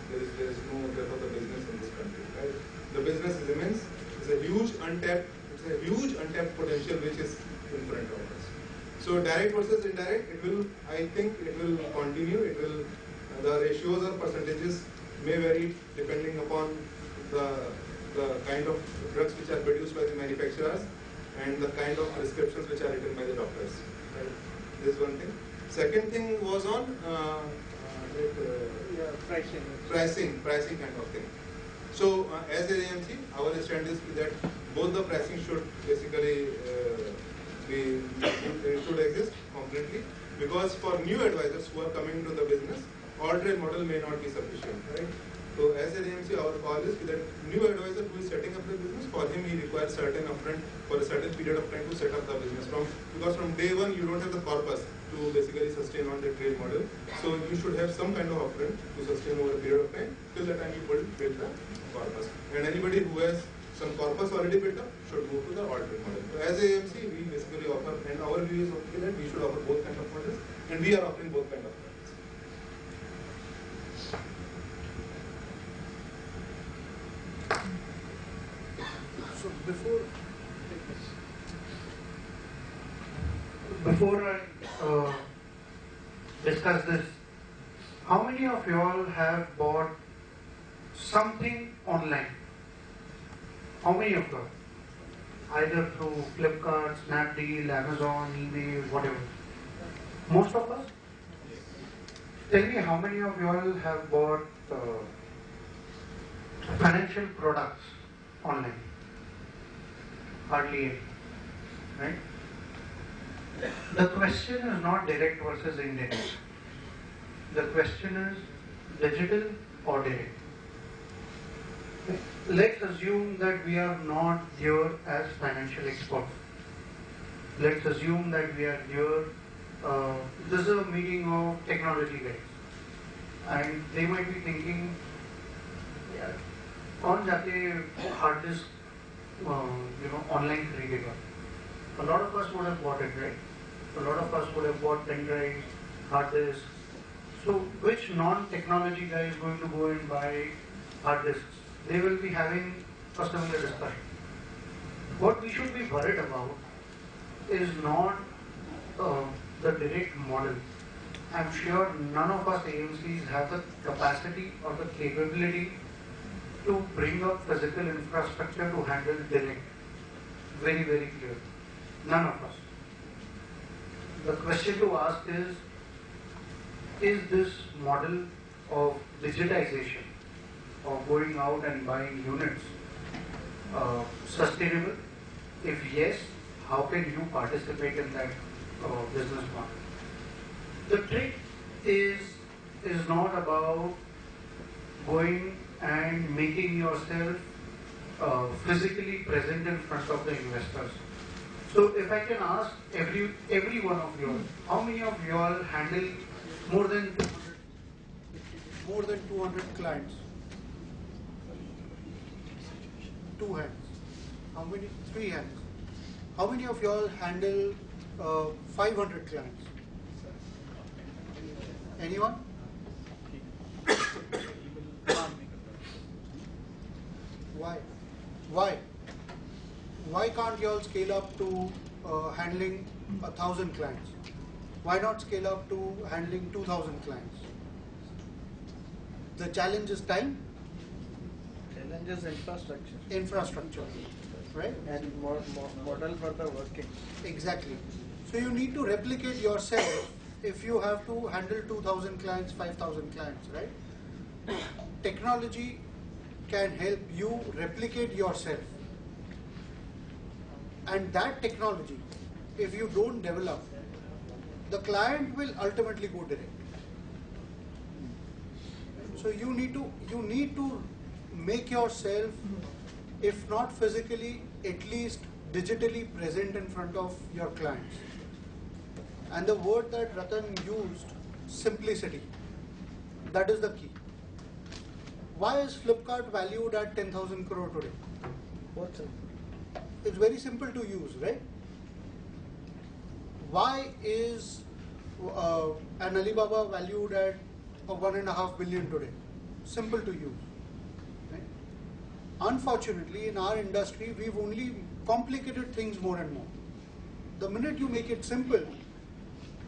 there is no death of the business in this country. Right. The business is immense. It's a huge untapped potential which is in front of us. So direct versus indirect, I think it will continue. The ratios or percentages may vary depending upon the kind of drugs which are produced by the manufacturers and the kind of prescriptions which are written by the doctors. Right? This is one thing. Second thing was on pricing kind of thing. So as an AMC, our stand is that both the pricing should basically should exist completely, because for new advisors who are coming to the business, all-trade model may not be sufficient, right? So as an AMC, our call is that new advisor who is setting up the business, for him he requires certain upfront for a certain period of time to set up the business. Because from day one you don't have the corpus to basically sustain on the trade model. So you should have some kind of upfront to sustain over a period of time till the time you build the corpus. And anybody who has some corpus already built up should move to the all-trade model. So as AMC, we basically offer, and our view is that we should offer both kind of models, and we are offering both kind of models. So before I discuss this, how many of you all have bought something online? How many of you? Either through Flipkart, Snapdeal, Amazon, eBay, whatever. Most of us? Tell me how many of you all have bought financial products online? Hardly any, right? The question is not direct versus indirect. The question is digital or direct. Let's assume that we are not here as financial experts. Let's assume that we are here, this is a meeting of technology guys. And they might be thinking, कौन जाके hard disk online खरीदेगा? A lot of us would have bought it, right? A lot of us would have bought pen drives, hard disks. So which non-technology guy is going to go and buy hard disks? They will be having a similar discussion. What we should be worried about is not the direct model. I'm sure none of us AMCs have the capacity or the capability to bring up physical infrastructure to handle direct. Very, very clear. None of us. The question to ask is this model of digitization, of going out and buying units, sustainable? If yes, how can you participate in that business model? The trick is not about going and making yourself physically present in front of the investors. So if I can ask every one of you all, how many of you all handle more than 200 clients? Two hands. How many? Three hands. How many of you all handle 500 clients? Anyone? Why? Why can't you all scale up to handling 1,000 clients? Why not scale up to handling 2,000 clients? The challenge is time, Challenge is infrastructure, right? and model for the working. Exactly. So you need to replicate yourself if you have to handle 2,000 clients, 5,000 clients, right? Technology can help you replicate yourself. And that technology, if you don't develop, the client will ultimately go direct. So you need to make yourself, if not physically, at least digitally present in front of your clients. And the word that Ratan used, simplicity, that is the key. Why is Flipkart valued at 10,000 crore today? What's it? It's very simple to use, right? Why is an Alibaba valued at 1.5 billion today? Simple to use. Right? Unfortunately, in our industry, we've only complicated things more and more. The minute you make it simple,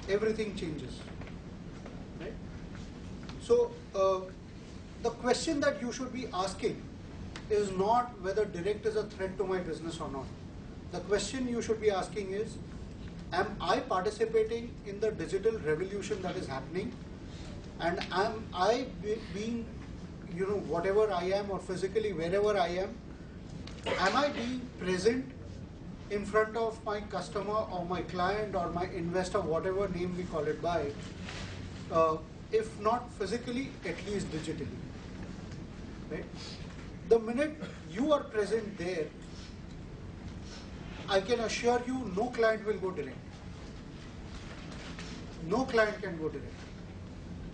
everything changes. Right? So, the question that you should be asking is not whether direct is a threat to my business or not. The question you should be asking is, am I participating in the digital revolution that is happening? And am I being, whatever I am, or physically wherever I am I being present in front of my customer or my client or my investor, whatever name we call it by, if not physically, at least digitally. Right? The minute you are present there, I can assure you no client will go direct. No client can go direct.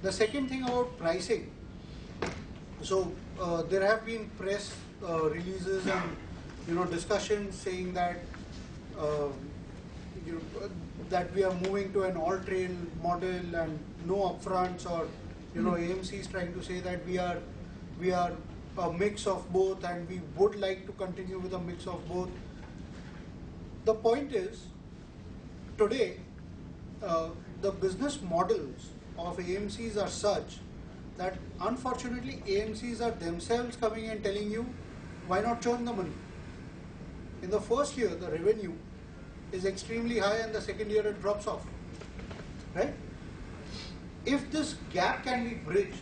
The second thing about pricing, so there have been press releases and discussions saying that that we are moving to an all-trail model and no upfronts, or AMC is trying to say that we are a mix of both and we would like to continue with a mix of both. The point is, today the business models of AMCs are such that unfortunately AMCs are themselves coming and telling you, why not churn the money? In the first year, the revenue is extremely high, and the second year it drops off. Right? If this gap can be bridged,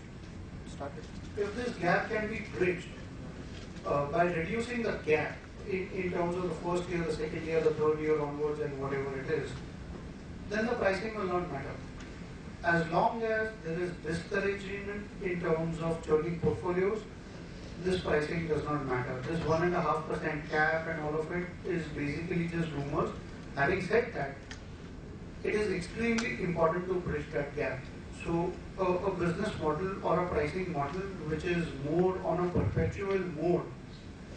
by reducing the gap in terms of the first year, the second year, the third year onwards, and whatever it is, then the pricing will not matter. As long as there is discouragement in terms of churning portfolios, this pricing does not matter. This 1.5% cap and all of it is basically just rumors. Having said that, it is extremely important to bridge that gap. So a business model or a pricing model which is more on a perpetual mode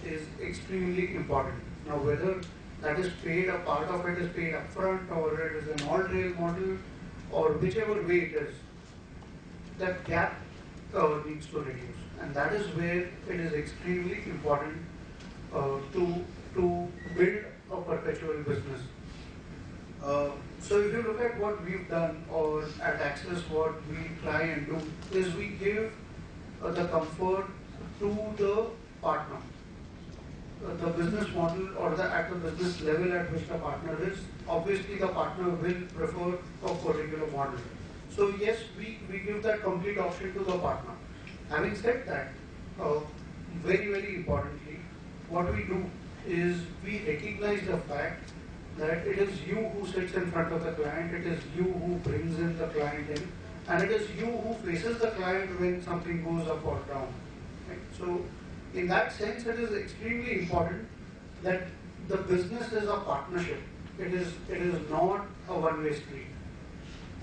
is extremely important. Now whether that is paid, a part of it is paid upfront, or it is an all-trail model, or whichever way it is, that gap needs to reduce. And that is where it is extremely important to build a perpetual business. So if you look at what we've done, or at Access what we try and do, is we give the comfort to the partner. The business model, or at the business level at which the partner is, obviously the partner will prefer a particular model. So yes, we give that complete option to the partner. Having said that, very, very importantly, what we do is we recognize the fact that it is you who sits in front of the client, it is you who brings in the client in, and it is you who faces the client when something goes up or down. Right? So in that sense, it is extremely important that the business is a partnership. It is not a one-way street.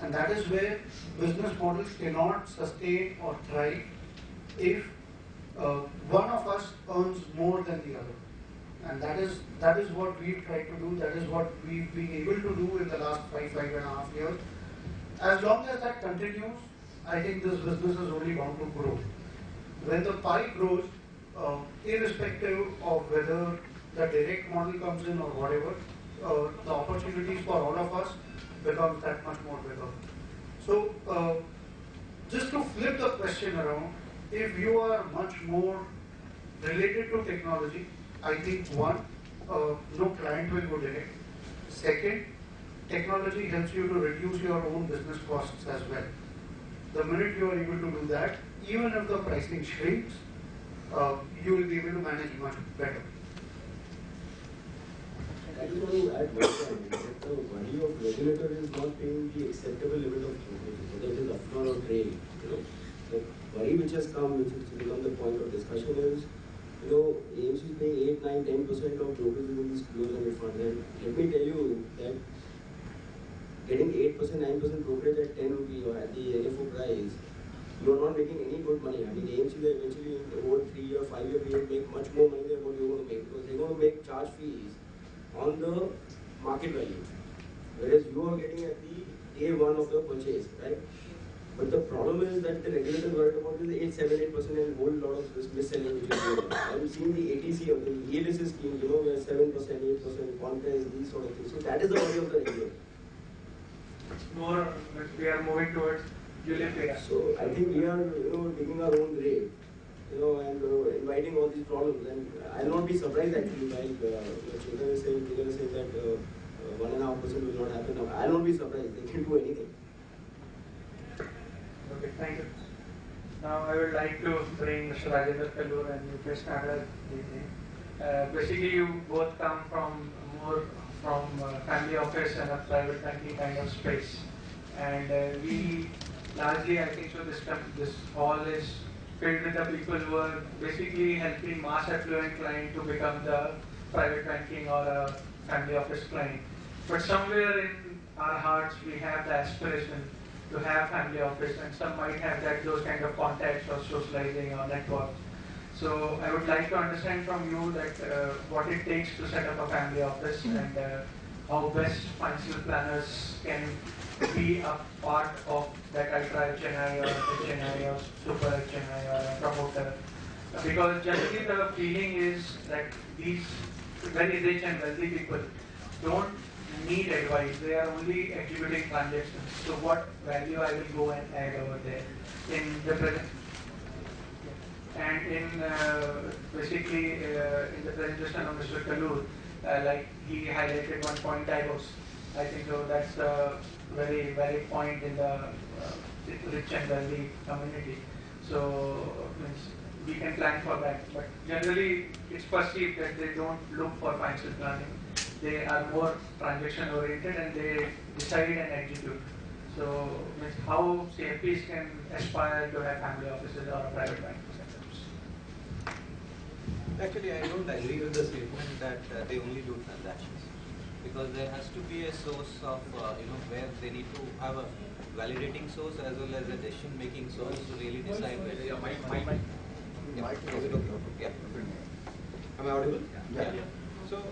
And that is where business models cannot sustain or thrive if one of us earns more than the other. And that is what we've tried to do, that is what we've been able to do in the last 5.5 years. As long as that continues, I think this business is only bound to grow. When the pie grows, irrespective of whether the direct model comes in or whatever, the opportunities for all of us becomes that much more bigger. So just to flip the question around, if you are much more related to technology, I think one, no client will go direct. Second, technology helps you to reduce your own business costs as well. The minute you are able to do that, even if the pricing shrinks, you will be able to manage much better. I just want to add one point, that the worry of regulator is not paying the acceptable limit of brokerage, whether it is upfront or trail. The worry which has come, which has become the point of discussion is, AMC is paying 8, 9, 10% of brokerage in these closed-ended funds. And let me tell you that getting 8%, 9% brokerage at 10 rupees or at the NFO price, you are not making any good money. I mean, AMC will eventually, over 3 or 5 year period, make much more money than what you're going to make, because they're going to make charge fees on the market value, whereas you are getting at the day one of the purchase, right? But the problem is that the regulators worried about this 8% and whole lot of this mis-selling which is going on. I'm seeing the ATC or the ELSS scheme, where 7%, 8%, contest, these sort of things. So that is the worry of the regulator. More, we are moving towards ULIP. So I think we are, digging our own grave, and inviting all these problems. And I'll not be surprised actually while Chetan is saying that 1.5% will not happen. I'll not be surprised. They can do anything. Okay, thank you. Now I would like to bring Mr. Rajendra Keyur and Mr. Nagaraj. Basically, you both come from family office and a private banking kind of space, and we largely, I think so, this hall is filled with the people who are basically helping mass affluent client to become the private banking or a family office client. But somewhere in our hearts, we have the aspiration to have family office, and some might have those kind of contacts or socializing or network. So I would like to understand from you that what it takes to set up a family office, and how best financial planners can be a part of that ultra HNI or HNI or super HNI or a promoter. Because generally the feeling is that these very rich and wealthy people don't need advice, they are only executing transactions. So what value I will go and add over there in the present? And in basically in the presentation of Mr. Keyur, like he highlighted one point, I think so that's a very valid point in the rich and wealthy community. So we can plan for that, but generally it's perceived that they don't look for financial planning. They are more transaction oriented and they decide and execute. So how CFPs can aspire to have family offices or a private banking setups? Actually, I don't agree with the statement that they only do transactions, because there has to be a source of where they need to have a validating source as well as a decision-making source to really decide whether. Yeah, yeah. Am I audible? Yeah. So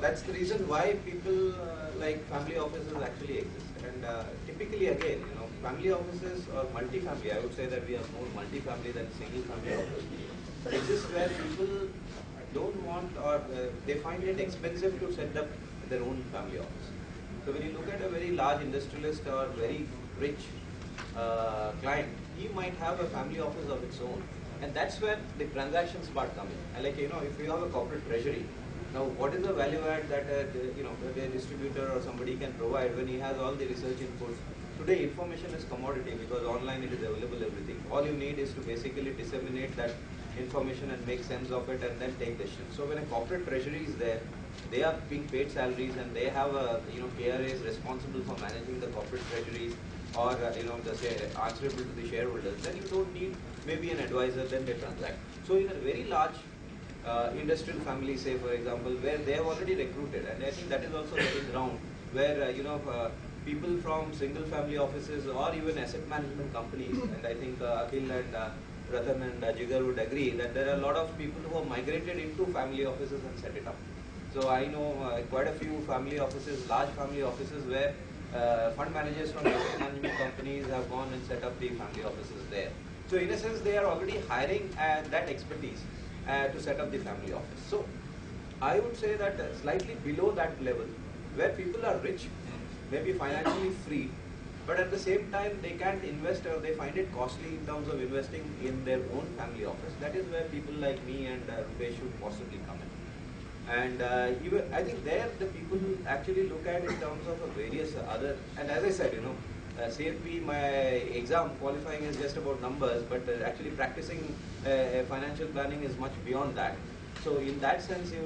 that's the reason why people like family offices actually exist. And typically, again, family offices or multifamily, I would say that we are more multifamily than single family office. Exist where people don't want, or they find it expensive to set up their own family office. So when you look at a very large industrialist or very rich client, he might have a family office of its own, and that's where the transactions part come in. And like if you have a corporate treasury, now what is the value add that a distributor or somebody can provide when he has all the research inputs? Today information is commodity because online it is available everything. All you need is to basically disseminate that information and make sense of it and then take decisions. So when a corporate treasury is there, they are being paid salaries and they have a KRA is responsible for managing the corporate treasuries, or answerable to the shareholders. Then you don't need maybe an advisor, then they transact. So in a very large industrial family, say for example, where they have already recruited, and I think that is also getting around, where people from single family offices or even asset management companies, and I think Akhil and Ratan and Jigar would agree that there are a lot of people who have migrated into family offices and set it up. So I know quite a few family offices, large family offices, where fund managers from asset management companies have gone and set up the family offices there. So in a sense, they are already hiring that expertise to set up the family office. So I would say that slightly below that level, where people are rich, maybe financially free, but at the same time they can't invest or they find it costly in terms of investing in their own family office. That is where people like me and Rupesh should possibly come in. And even I think there the people actually look at in terms of various other, and as I said, CFP, my exam qualifying is just about numbers, but actually practicing financial planning is much beyond that. So in that sense, you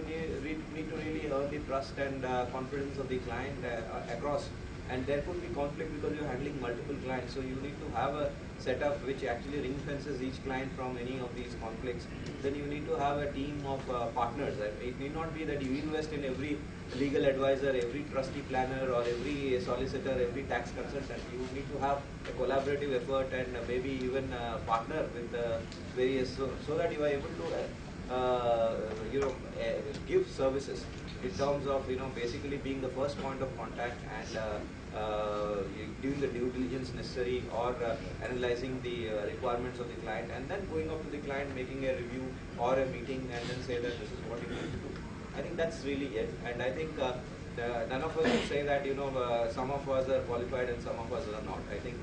need to really earn the trust and confidence of the client across. And there could be conflict because you're handling multiple clients. So you need to have a setup which actually ring fences each client from any of these conflicts. Then you need to have a team of partners. It need not be that you invest in every legal advisor, every trustee planner, or every solicitor, every tax consultant. You need to have a collaborative effort and maybe even partner with various, so that you are able to give services in terms of basically being the first point of contact and doing the due diligence necessary, or analyzing the requirements of the client, and then going up to the client, making a review or a meeting, and then say that this is what you need to do. I think that's really it. And I think none of us would say that some of us are qualified and some of us are not. I think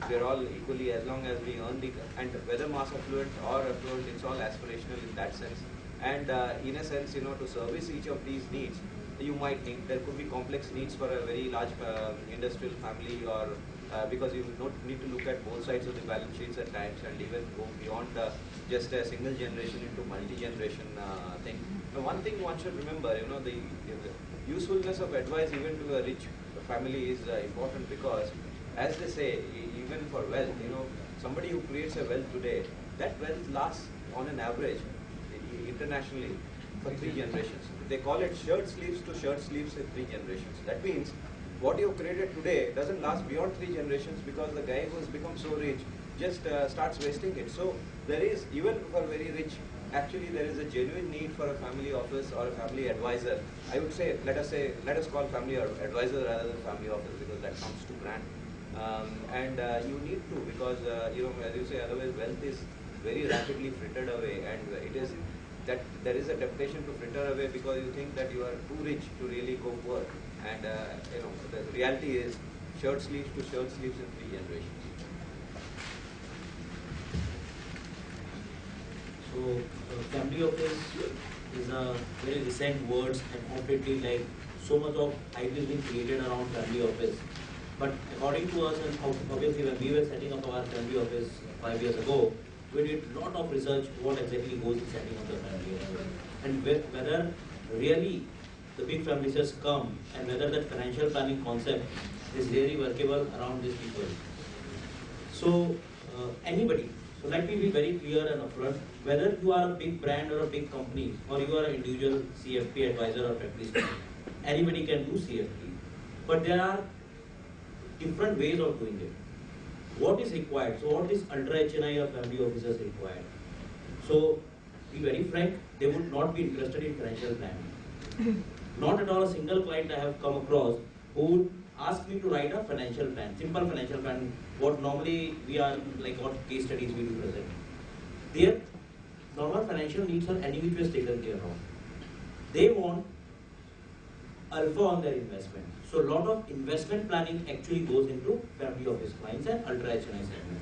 we're all equally, as long as we earn the, and whether mass affluent or affluent, it's all aspirational in that sense. And in a sense, to service each of these needs, you might need, there could be complex needs for a very large industrial family, or because you need to look at both sides of the balance sheets at times, and even go beyond just a single generation into multi-generation thing. Now, one thing one should remember, the usefulness of advice even to a rich family is important, because as they say, even for wealth, somebody who creates a wealth today, that wealth lasts on an average internationally for 3 generations. They call it shirt sleeves to shirt sleeves in 3 generations. That means what you created today doesn't last beyond 3 generations, because the guy who has become so rich just starts wasting it. So there is, even for very rich, actually there is a genuine need for a family office or a family advisor. I would say, let us call family advisor rather than family office, because that sounds too grand. You need to, because as you say, otherwise wealth is very rapidly frittered away, and it is that there is a temptation to fritter away because you think that you are too rich to really go poor. And the reality is shirt sleeves to shirt sleeves in 3 generations. So family office is a very recent words, and completely like so much of hype is being created around family office. But according to us, and obviously when we were setting up our family office 5 years ago, we did a lot of research what exactly goes in setting up the family office, and whether really the big families come, and whether that financial planning concept is really workable around these people. So anybody, so let me be very clear and upfront, whether you are a big brand or a big company, or you are an individual CFP advisor or practitioner, anybody can do CFP. But there are different ways of doing it. What is required? So what is ultra HNI or family officers required? So be very frank, they would not be interested in financial planning. Not at all a single client I have come across who would ask me to write a financial plan, simple financial plan, what normally we are, like what case studies we do present. Their normal financial needs are any which ways taken care of. They want alpha on their investment. So a lot of investment planning actually goes into family office clients and ultra HNI segment.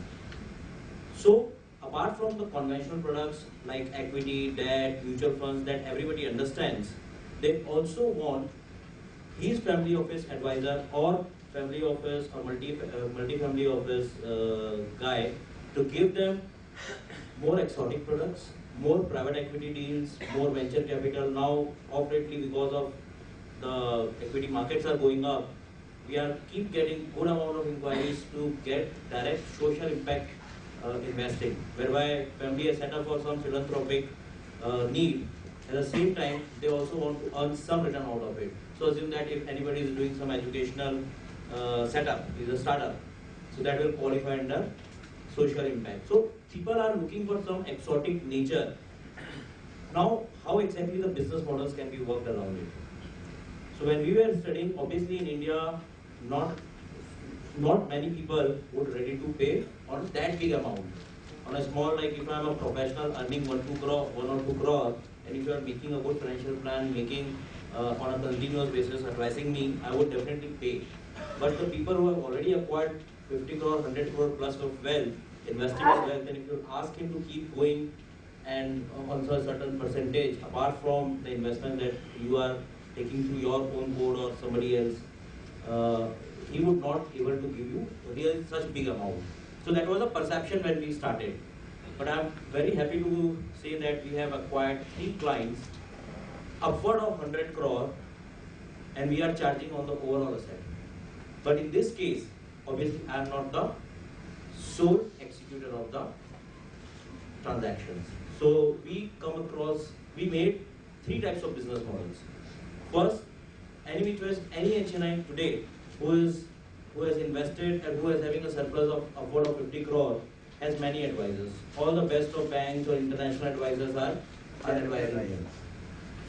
So apart from the conventional products like equity, debt, mutual funds that everybody understands, they also want his family office advisor or family office or multi-family office guy to give them more exotic products, more private equity deals, more venture capital. Now, of lately, because of the equity markets are going up, we are keep getting good amount of inquiries to get direct social impact investing, whereby family is set up for some philanthropic need. At the same time, they also want to earn some return out of it. So assume that if anybody is doing some educational setup, is a startup, so that will qualify under social impact. So people are looking for some exotic nature. Now, how exactly the business models can be worked around it? So when we were studying, obviously in India, not many people would ready to pay on that big amount. On a small, like if I am a professional earning 1 or 2 crore, and if you are making a good financial plan, making on a continuous basis, advising me, I would definitely pay. But the people who have already acquired 50 crore, 100 crore plus of wealth, investable wealth, and if you ask him to keep going and also a certain percentage, apart from the investment that you are taking through your own board or somebody else, he would not able to give you really such big amount. So that was a perception when we started. But I'm very happy to say that we have acquired 3 clients upward of 100 crore and we are charging on the overall asset. But in this case, obviously I am not the sole executor of the transactions. So we made 3 types of business models. First, any HNI today who has invested and who is having a surplus of upward of 50 crore has many advisors. All the best of banks or international advisors are advising him.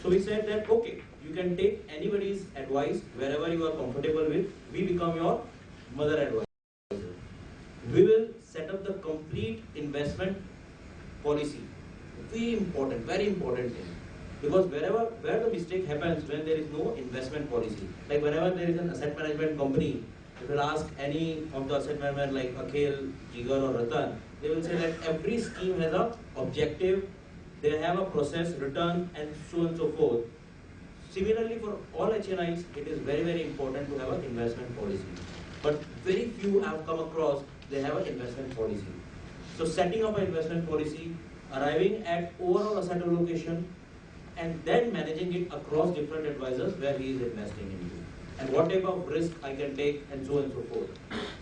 So we said that okay, you can take anybody's advice wherever you are comfortable with. We become your mother advisor. We will set up the complete investment policy. Very important thing. Because where the mistake happens when there is no investment policy. Like whenever there is an asset management company, if you will ask any of the asset management like Akhil, Jigar or Ratan, they will say that every scheme has an objective, they have a process, return and so on and so forth. Similarly for all HNIs, it is very important to have an investment policy. But very few have come across, they have an investment policy. So setting up an investment policy, arriving at overall asset allocation, and then managing it across different advisors where he is investing into. And what type of risk I can take and so on and so forth.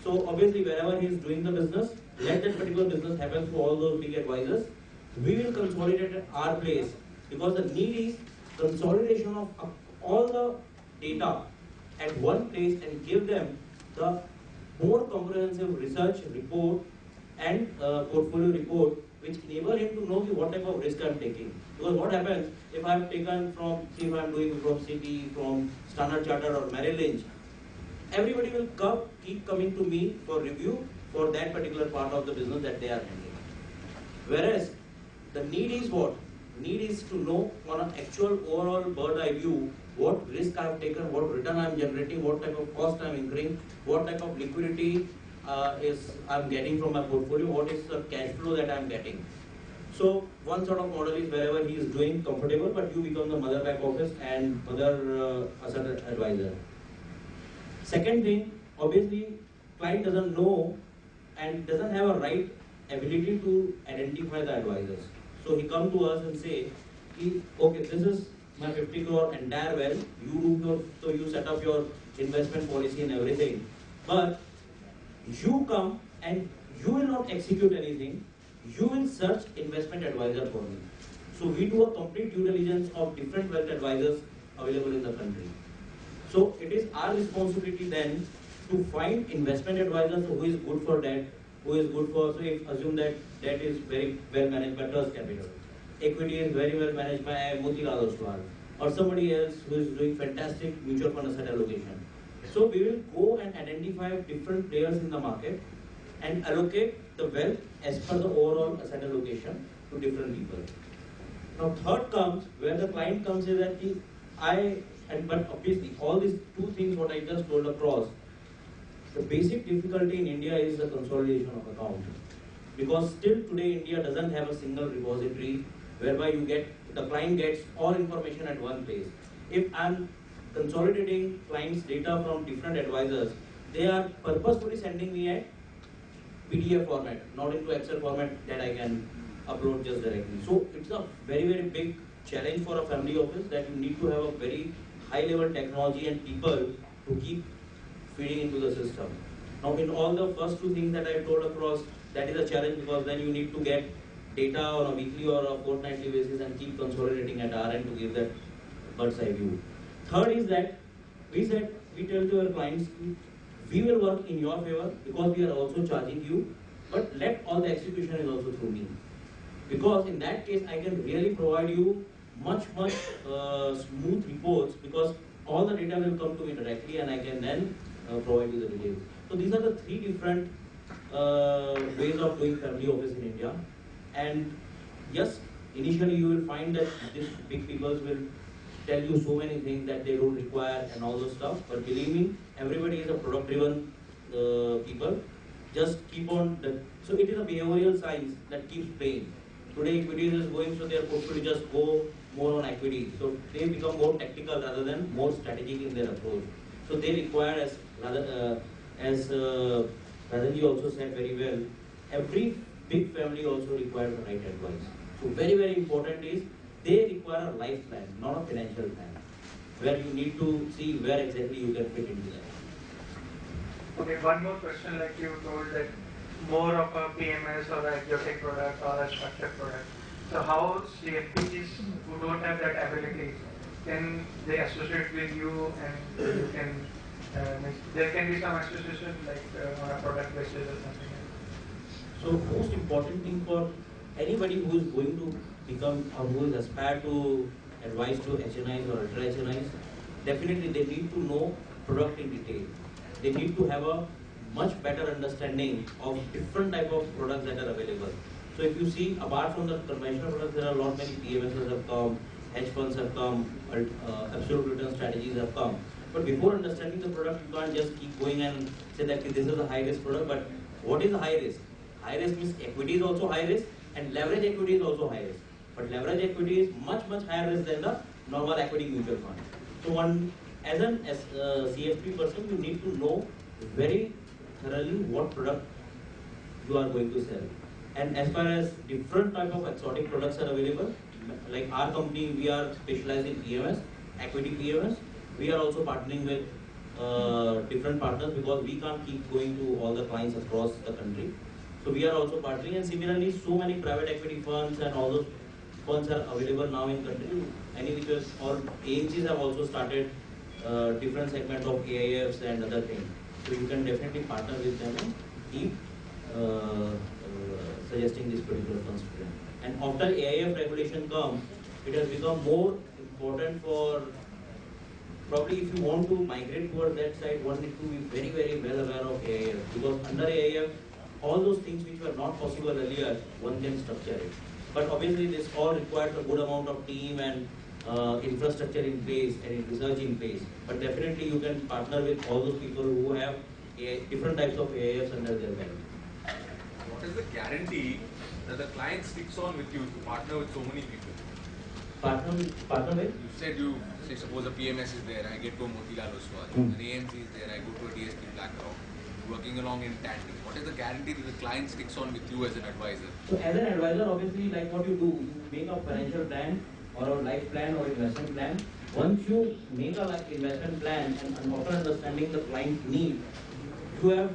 So obviously wherever he is doing the business, let that particular business happen through all those big advisors. We will consolidate at our place because the need is consolidation of all the data at one place and give them the more comprehensive research report and portfolio report which enable him to know what type of risk I am taking. Because what happens if I am taken from, see if I am doing from Citi, from Standard Chartered or Merrill Lynch, everybody will keep coming to me for review for that particular part of the business that they are handling. Whereas the need is what? Need is to know on an actual overall bird eye view what risk I have taken, what return I am generating, what type of cost I am incurring, what type of liquidity I am getting from my portfolio, what is the cash flow that I am getting. So one sort of model is wherever he is doing comfortable, but you become the mother back office and mother asset advisor. Second thing, obviously client doesn't know and doesn't have a right ability to identify the advisors. So he come to us and say, okay, this is my 50 crore entire wealth, so you set up your investment policy and everything. But you come and you will not execute anything, you will search investment advisor for me. So we do a complete due diligence of different wealth advisors available in the country. So it is our responsibility then to find investment advisors who is good for that, who is good for, so if assume that debt is very well managed by Trust Capital, equity is very well managed by Motilal Oswal, or somebody else who is doing fantastic mutual fund asset allocation. So we will go and identify different players in the market and allocate the wealth as per the overall asset allocation to different people. Now third comes where the client comes is that but obviously all these 2 things what I just told across, the basic difficulty in India is the consolidation of account. Because still today India doesn't have a single repository whereby the client gets all information at one place. If I'm consolidating clients' data from different advisors, they are purposefully sending me a PDF format, not into Excel format that I can upload just directly. So it's a very big challenge for a family office that you need to have a very high level technology and people to keep feeding into the system. Now in all the first 2 things that I told across, that is a challenge because then you need to get data on a weekly or a fortnightly basis and keep consolidating at our end to give that bird's eye view. Third is that we tell to our clients, we will work in your favor because we are also charging you, but let all the execution is also through me. Because in that case, I can really provide you much smooth reports because all the data will come to me directly and I can then provide you the details. So these are the 3 different ways of doing family office in India. And yes, initially you will find that these big people will tell you so many things that they don't require and all those stuff. But believe me, everybody is a product-driven people. Just keep on. So it is a behavioral science that keeps playing. Today equities is going, so they are hopefully just go more on equity. So they become more tactical rather than more strategic in their approach. So they require, as Radhaji also said very well, every big family also requires the right advice. So very important is they require a life plan, not a financial plan, where you need to see where exactly you can fit into that. Okay, one more question, like you told that more of a PMS or a exotic product or a structured product. So how CFPs who don't have that ability, can they associate with you and you can, there can be some association like on a product basis or something else? So most important thing for anybody who is going to become or who is aspire to advise to HNIs or ultra HNIs, definitely they need to know product in detail. They need to have a much better understanding of different type of products that are available. So if you see, apart from the conventional products, there are a lot many PMSs have come, hedge funds have come, absolute return strategies have come. But before understanding the product, you can't just keep going and say that this is a high risk product. But what is a high risk? High risk means equity is also high risk and leverage equity is also high risk. But leverage equity is much higher risk than the normal equity mutual fund. So as a CFP person, you need to know very thoroughly what product you are going to sell. And as far as different type of exotic products are available, like our company, we are specialized in PMS, equity PMS. We are also partnering with different partners because we can't keep going to all the clients across the country. So we are also partnering, and similarly, so many private equity funds and all those funds are available now in country. Any because all AMCs have also started different segments of AIFs and other things. So you can definitely partner with them and keep suggesting this particular funds to them. And after AIF regulation comes, it has become more important for, probably if you want to migrate towards that side, one need to be very well aware of AIF, because under AIF, all those things which were not possible earlier, one can structure it. But obviously this all requires a good amount of team and infrastructure in place and research in place. But definitely you can partner with all those people who have different types of AIFs under their belt. What is the guarantee that the client sticks on with you to partner with so many people? Partner with? You said say suppose a PMS is there, I get to a Motilal Oswal. An AMC is there, I go to a DSP BlackRock. Working along in tandem. What is the guarantee that the client sticks on with you as an advisor? So as an advisor, obviously, like what you do, you make a financial plan or a life plan or investment plan. Once you make a investment plan and after understanding the client's need, you have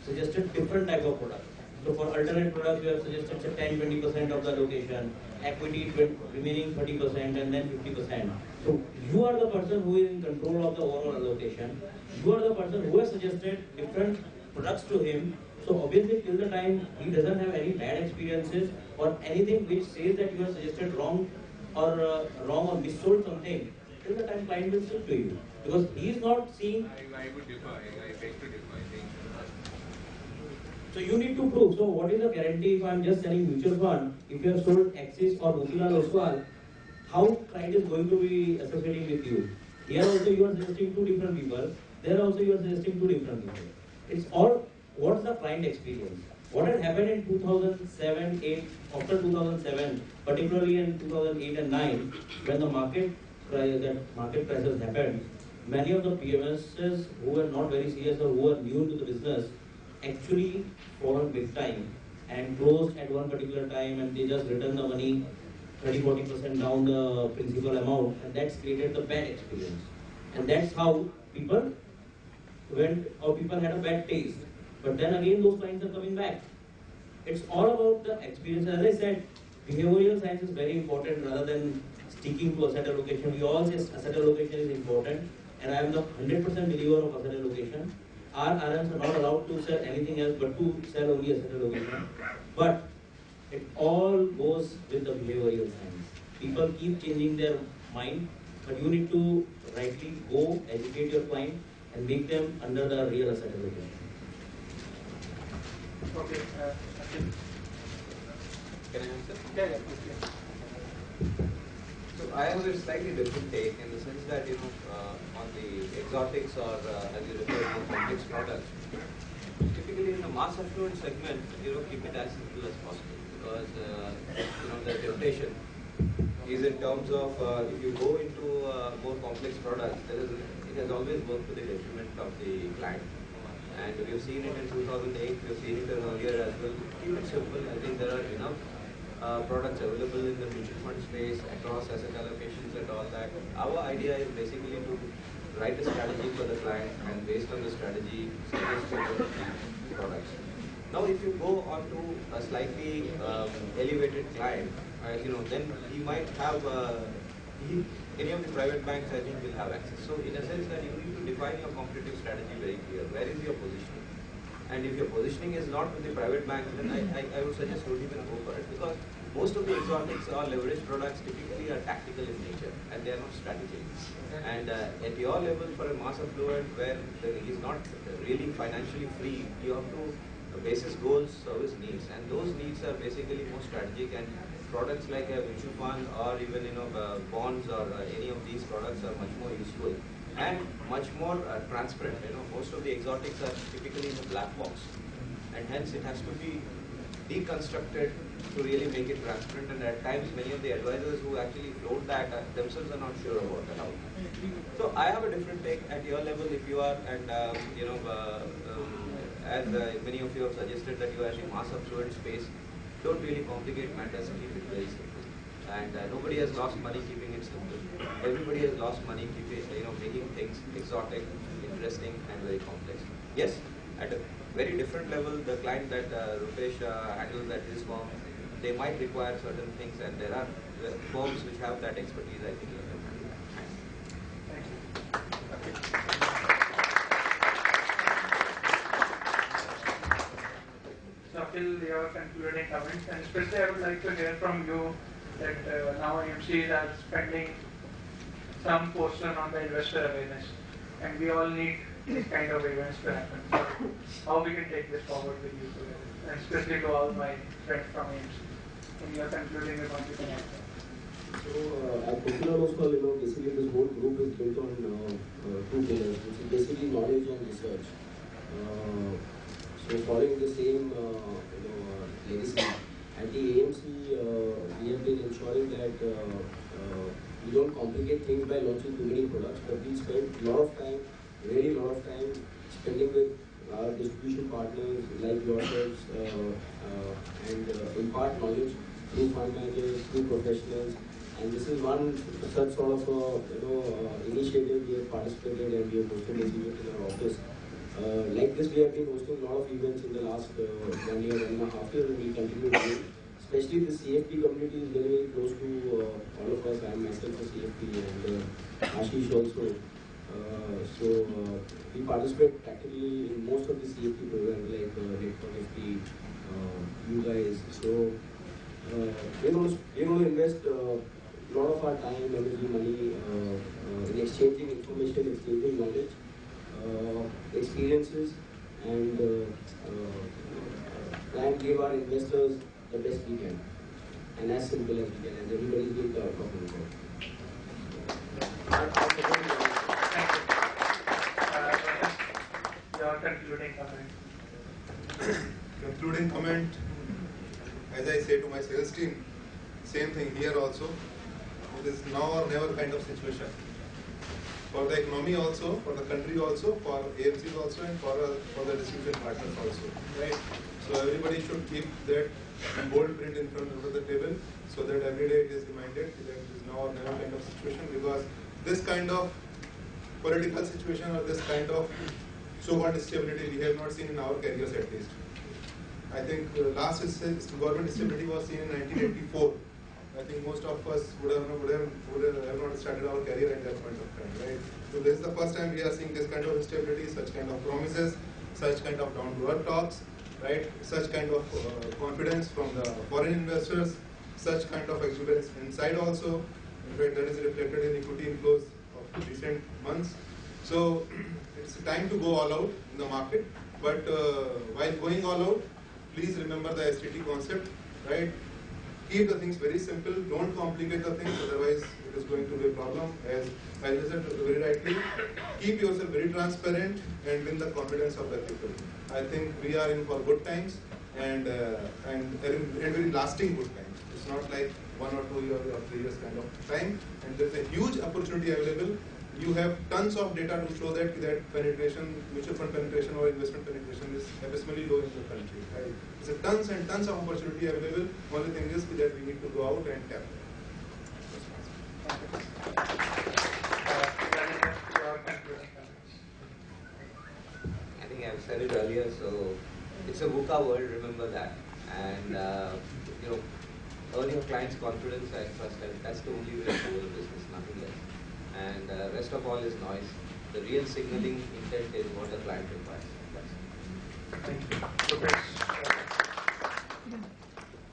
suggested different type of products. So for alternate products, you have suggested 10-20% of the allocation, equity remaining 30% and then 50%. So you are the person who is in control of the overall allocation. You are the person who has suggested different products to him. So obviously till the time he doesn't have any bad experiences or anything which says that you have suggested wrong or missold something, till the time client will stick to you. Because he is not seeing... I would differ, I beg to differ, I think. So you need to prove. So what is the guarantee if I am just selling mutual fund, if you have sold Axis or Motilal Oswal, how client is going to be associating with you? Here also you are suggesting two different people. There also you are suggesting two different people. It's all, what's the client experience? What had happened in 2007, 8, after 2007, particularly in 2008 and 9, when the market crisis happened, many of the PMSs who were not very serious or who were new to the business actually fallen big time and closed at one particular time, and they just returned the money 30-40% down the principal amount, and that's created the bad experience. And that's how people had a bad taste. But then again, those clients are coming back. It's all about the experience. As I said, behavioral science is very important rather than sticking to asset allocation. We all say asset allocation is important, and I am the 100% believer of asset allocation. Our RMs are not allowed to sell anything else but to sell only asset allocation. But it all goes with the behavioral science. People keep changing their mind, but you need to rightly go, educate your client, and make them under the real asset allocation. Okay. Can I answer? Yeah. So I have a slightly different take in the sense that, on the exotics or as you refer to complex products, typically in the mass affluent segment, keep it as simple as possible because, the temptation is in terms of if you go into more complex products, it has always worked to the detriment of the client. And we have seen it in 2008, we have seen it earlier as well. Keep it simple. I think there are enough products available in the mutual fund space across asset allocations and all that. Our idea is basically to write a strategy for the client and based on the strategy, suggest the products. Now, if you go on to a slightly elevated client, then he might have any of the private banks, I think, will have access. So, in a sense, that you need to define your competitive strategy very clear. Where is your positioning? And if your positioning is not with the private banks, then I would suggest don't even go for it because most of the exotics or leverage products typically are tactical in nature and they are not strategic. And at your level for a mass affluent where he is not really financially free, you have to basis goals, service needs, and those needs are basically more strategic. And products like a mutual fund or even bonds or any of these products are much more useful and much more transparent. Most of the exotics are typically in the black box, and hence it has to be deconstructed to really make it transparent. And at times, many of the advisors who actually float that themselves are not sure about the how. So I have a different take at your level if you are, and as many of you have suggested that you are in mass affluent space, don't really complicate matters, keep it very simple. And nobody has lost money keeping it simple. Everybody has lost money keeping, making things exotic, interesting, and very complex. Yes, at a very different level, the client that Rupesh handles at his firm, they might require certain things, and there are firms which have that expertise. I think you can handle that. Thank you. So, Phil, your concluding comments, and especially I would like to hear from you that now MCs are spending some portion on the investor awareness, and we all need this kind of events to happen. So, how we can take this forward with you together, and especially to all my friends from AMC. In your concluding remarks, you can add. So, at Pokemon also, basically this whole group is built on two pillars, which is basically knowledge and research. So, following the same, legacy, at the AMC, we have been ensuring that we don't complicate things by launching too many products, but we spend a lot of time, really a lot of time, spending with our distribution partners like yourselves and impart knowledge through fund managers, through professionals. And this is one such sort of initiative we have participated and we have hosted this event in our office. Like this, we have been hosting a lot of events in the last 1 year, 1.5 years, and we continue to do. Especially the CFP community is very, very close to all of us. I am myself a CFP and Ashish also. So we participate practically in most of the CFP programs like FFP, you guys. So we're going to invest a lot of our time, energy, money in exchanging information, exchanging knowledge, experiences, and try and give our investors the best we can, and as simple as we can, as everybody's been talking about. Your concluding comment. Concluding comment, as I say to my sales team, same thing here also. It is now or never kind of situation. For the economy also, for the country also, for AMCs also, and for the distribution partners also, right? So everybody should keep that in bold print in front of the table, so that every day it is reminded that it is now or never kind of situation, because this kind of political situation or this kind of so-called stability we have not seen in our careers at least. I think last government stability was seen in 1984. I think most of us would have not started our career at that point of time, right? So this is the first time we are seeing this kind of stability, such kind of promises, such kind of down-to-earth talks, right? Such kind of confidence from the foreign investors, such kind of exuberance inside also. In fact, that is reflected in equity inflows of recent months. So it's time to go all out in the market, but while going all out, please remember the STT concept, right? Keep the things very simple, don't complicate the things, otherwise it is going to be a problem. As I said very rightly, keep yourself very transparent and win the confidence of the people. I think we are in for good times and very lasting good times. It's not like 1 or 2 years or 3 years kind of time, and there's a huge opportunity available. You have tons of data to show that penetration, mutual fund penetration or investment penetration is abysmally low in the country. Right? There's tons and tons of opportunity available. Only thing is that we need to go out and tap. I think I've said it earlier, so it's a VUCA world, remember that. And earn your client's confidence and trust, and that's the only way to do the business, nothing less. And rest of all is noise. The real signaling intent is what the client requires. That's it.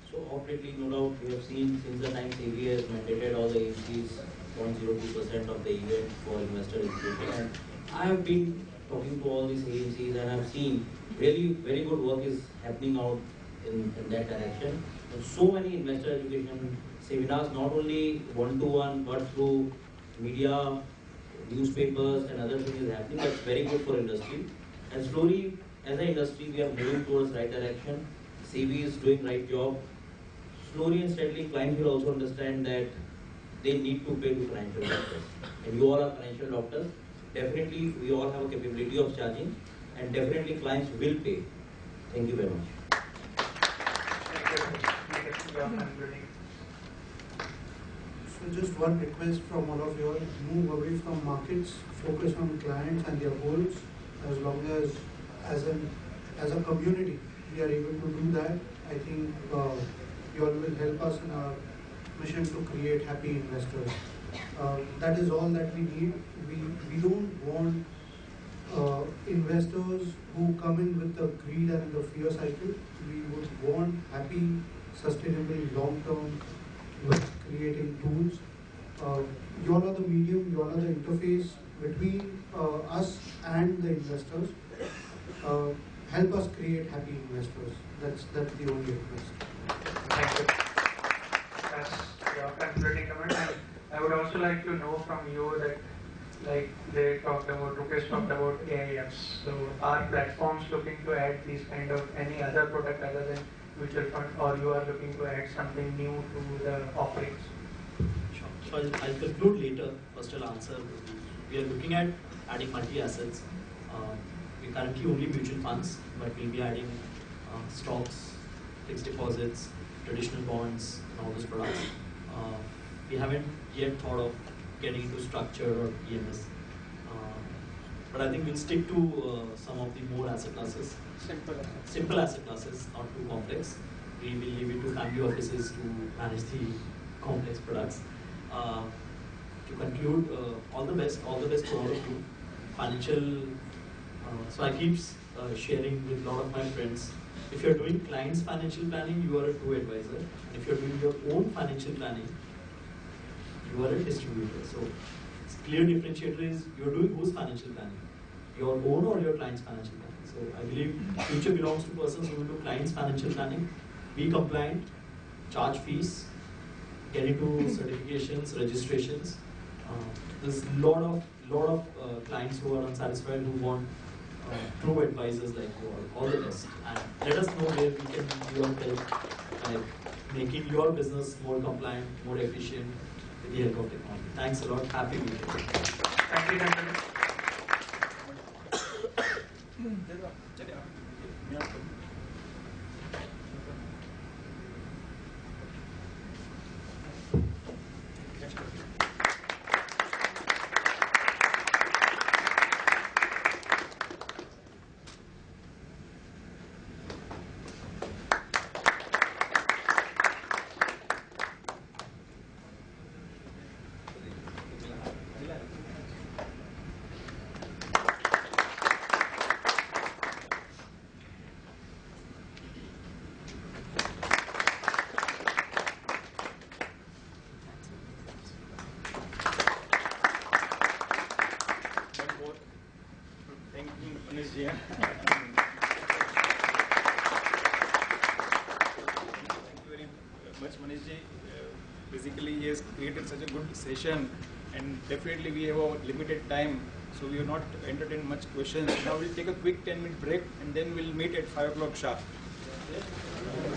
So obviously, no doubt, we have seen since the time CBA has mandated all the AMCs 0.02% of the event for investor education. And I have been talking to all these AMCs and I've seen really very good work is happening out in that direction. And so many investor education seminars, not only one-to-one, but through media, newspapers and other things is happening. That's very good for industry. And slowly, as an industry, we are moving towards right direction. CB is doing right job. Slowly and steadily, clients will also understand that they need to pay to financial doctors. And you all are financial doctors. Definitely, we all have a capability of charging, and definitely clients will pay. Thank you very much. So just one request from all of you all, move away from markets, focus on clients and their goals. As long as a community, we are able to do that, I think you all will help us in our mission to create happy investors. That is all that we need. We don't want investors who come in with the greed and the fear cycle. We would want happy, sustainable, long-term creating tools. You all are the medium, you all are the interface between us and the investors. Help us create happy investors. That's the only request. Thank you. That's your concluding comment. And I would also like to know from you that, like they talked about, Rupesh talked about AIFs. So are platforms looking to add these kind of any other product other than mutual fund, or you are looking to add something new to the offerings? Sure. So I'll conclude later. First I'll answer. We are looking at adding multi-assets. We currently only mutual funds, but we'll be adding stocks, fixed deposits, traditional bonds, and all those products. We haven't yet thought of getting into structure or EMS. But I think we'll stick to some of the more asset classes. Simple asset classes, not too complex. We will leave it to family offices to manage the complex products. To conclude, all the best to all of you. Financial, so I keep sharing with a lot of my friends, if you're doing clients' financial planning, you are a true advisor. And if you're doing your own financial planning, you are a distributor. So clear differentiator is you're doing whose financial planning? Your own or your client's financial planning? So I believe future belongs to persons who will do clients' financial planning, be compliant, charge fees, get into certifications, registrations. There's a lot of clients who are unsatisfied who want true advisors like you all. All the best. And let us know where we can be of help, like making your business more compliant, more efficient with the help of technology. Thanks a lot. Happy weekend. Thank you, gentlemen. Basically, he has created such a good session, and definitely we have a limited time, so we have not entertained much questions. Now we'll take a quick 10-minute break, and then we'll meet at 5 o'clock sharp.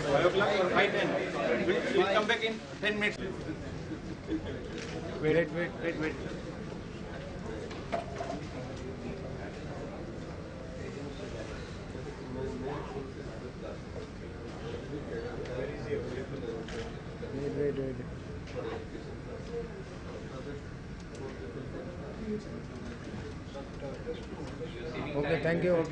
5 o'clock or 5:10? We'll come back in 10 minutes. Wait. Okay, thank you.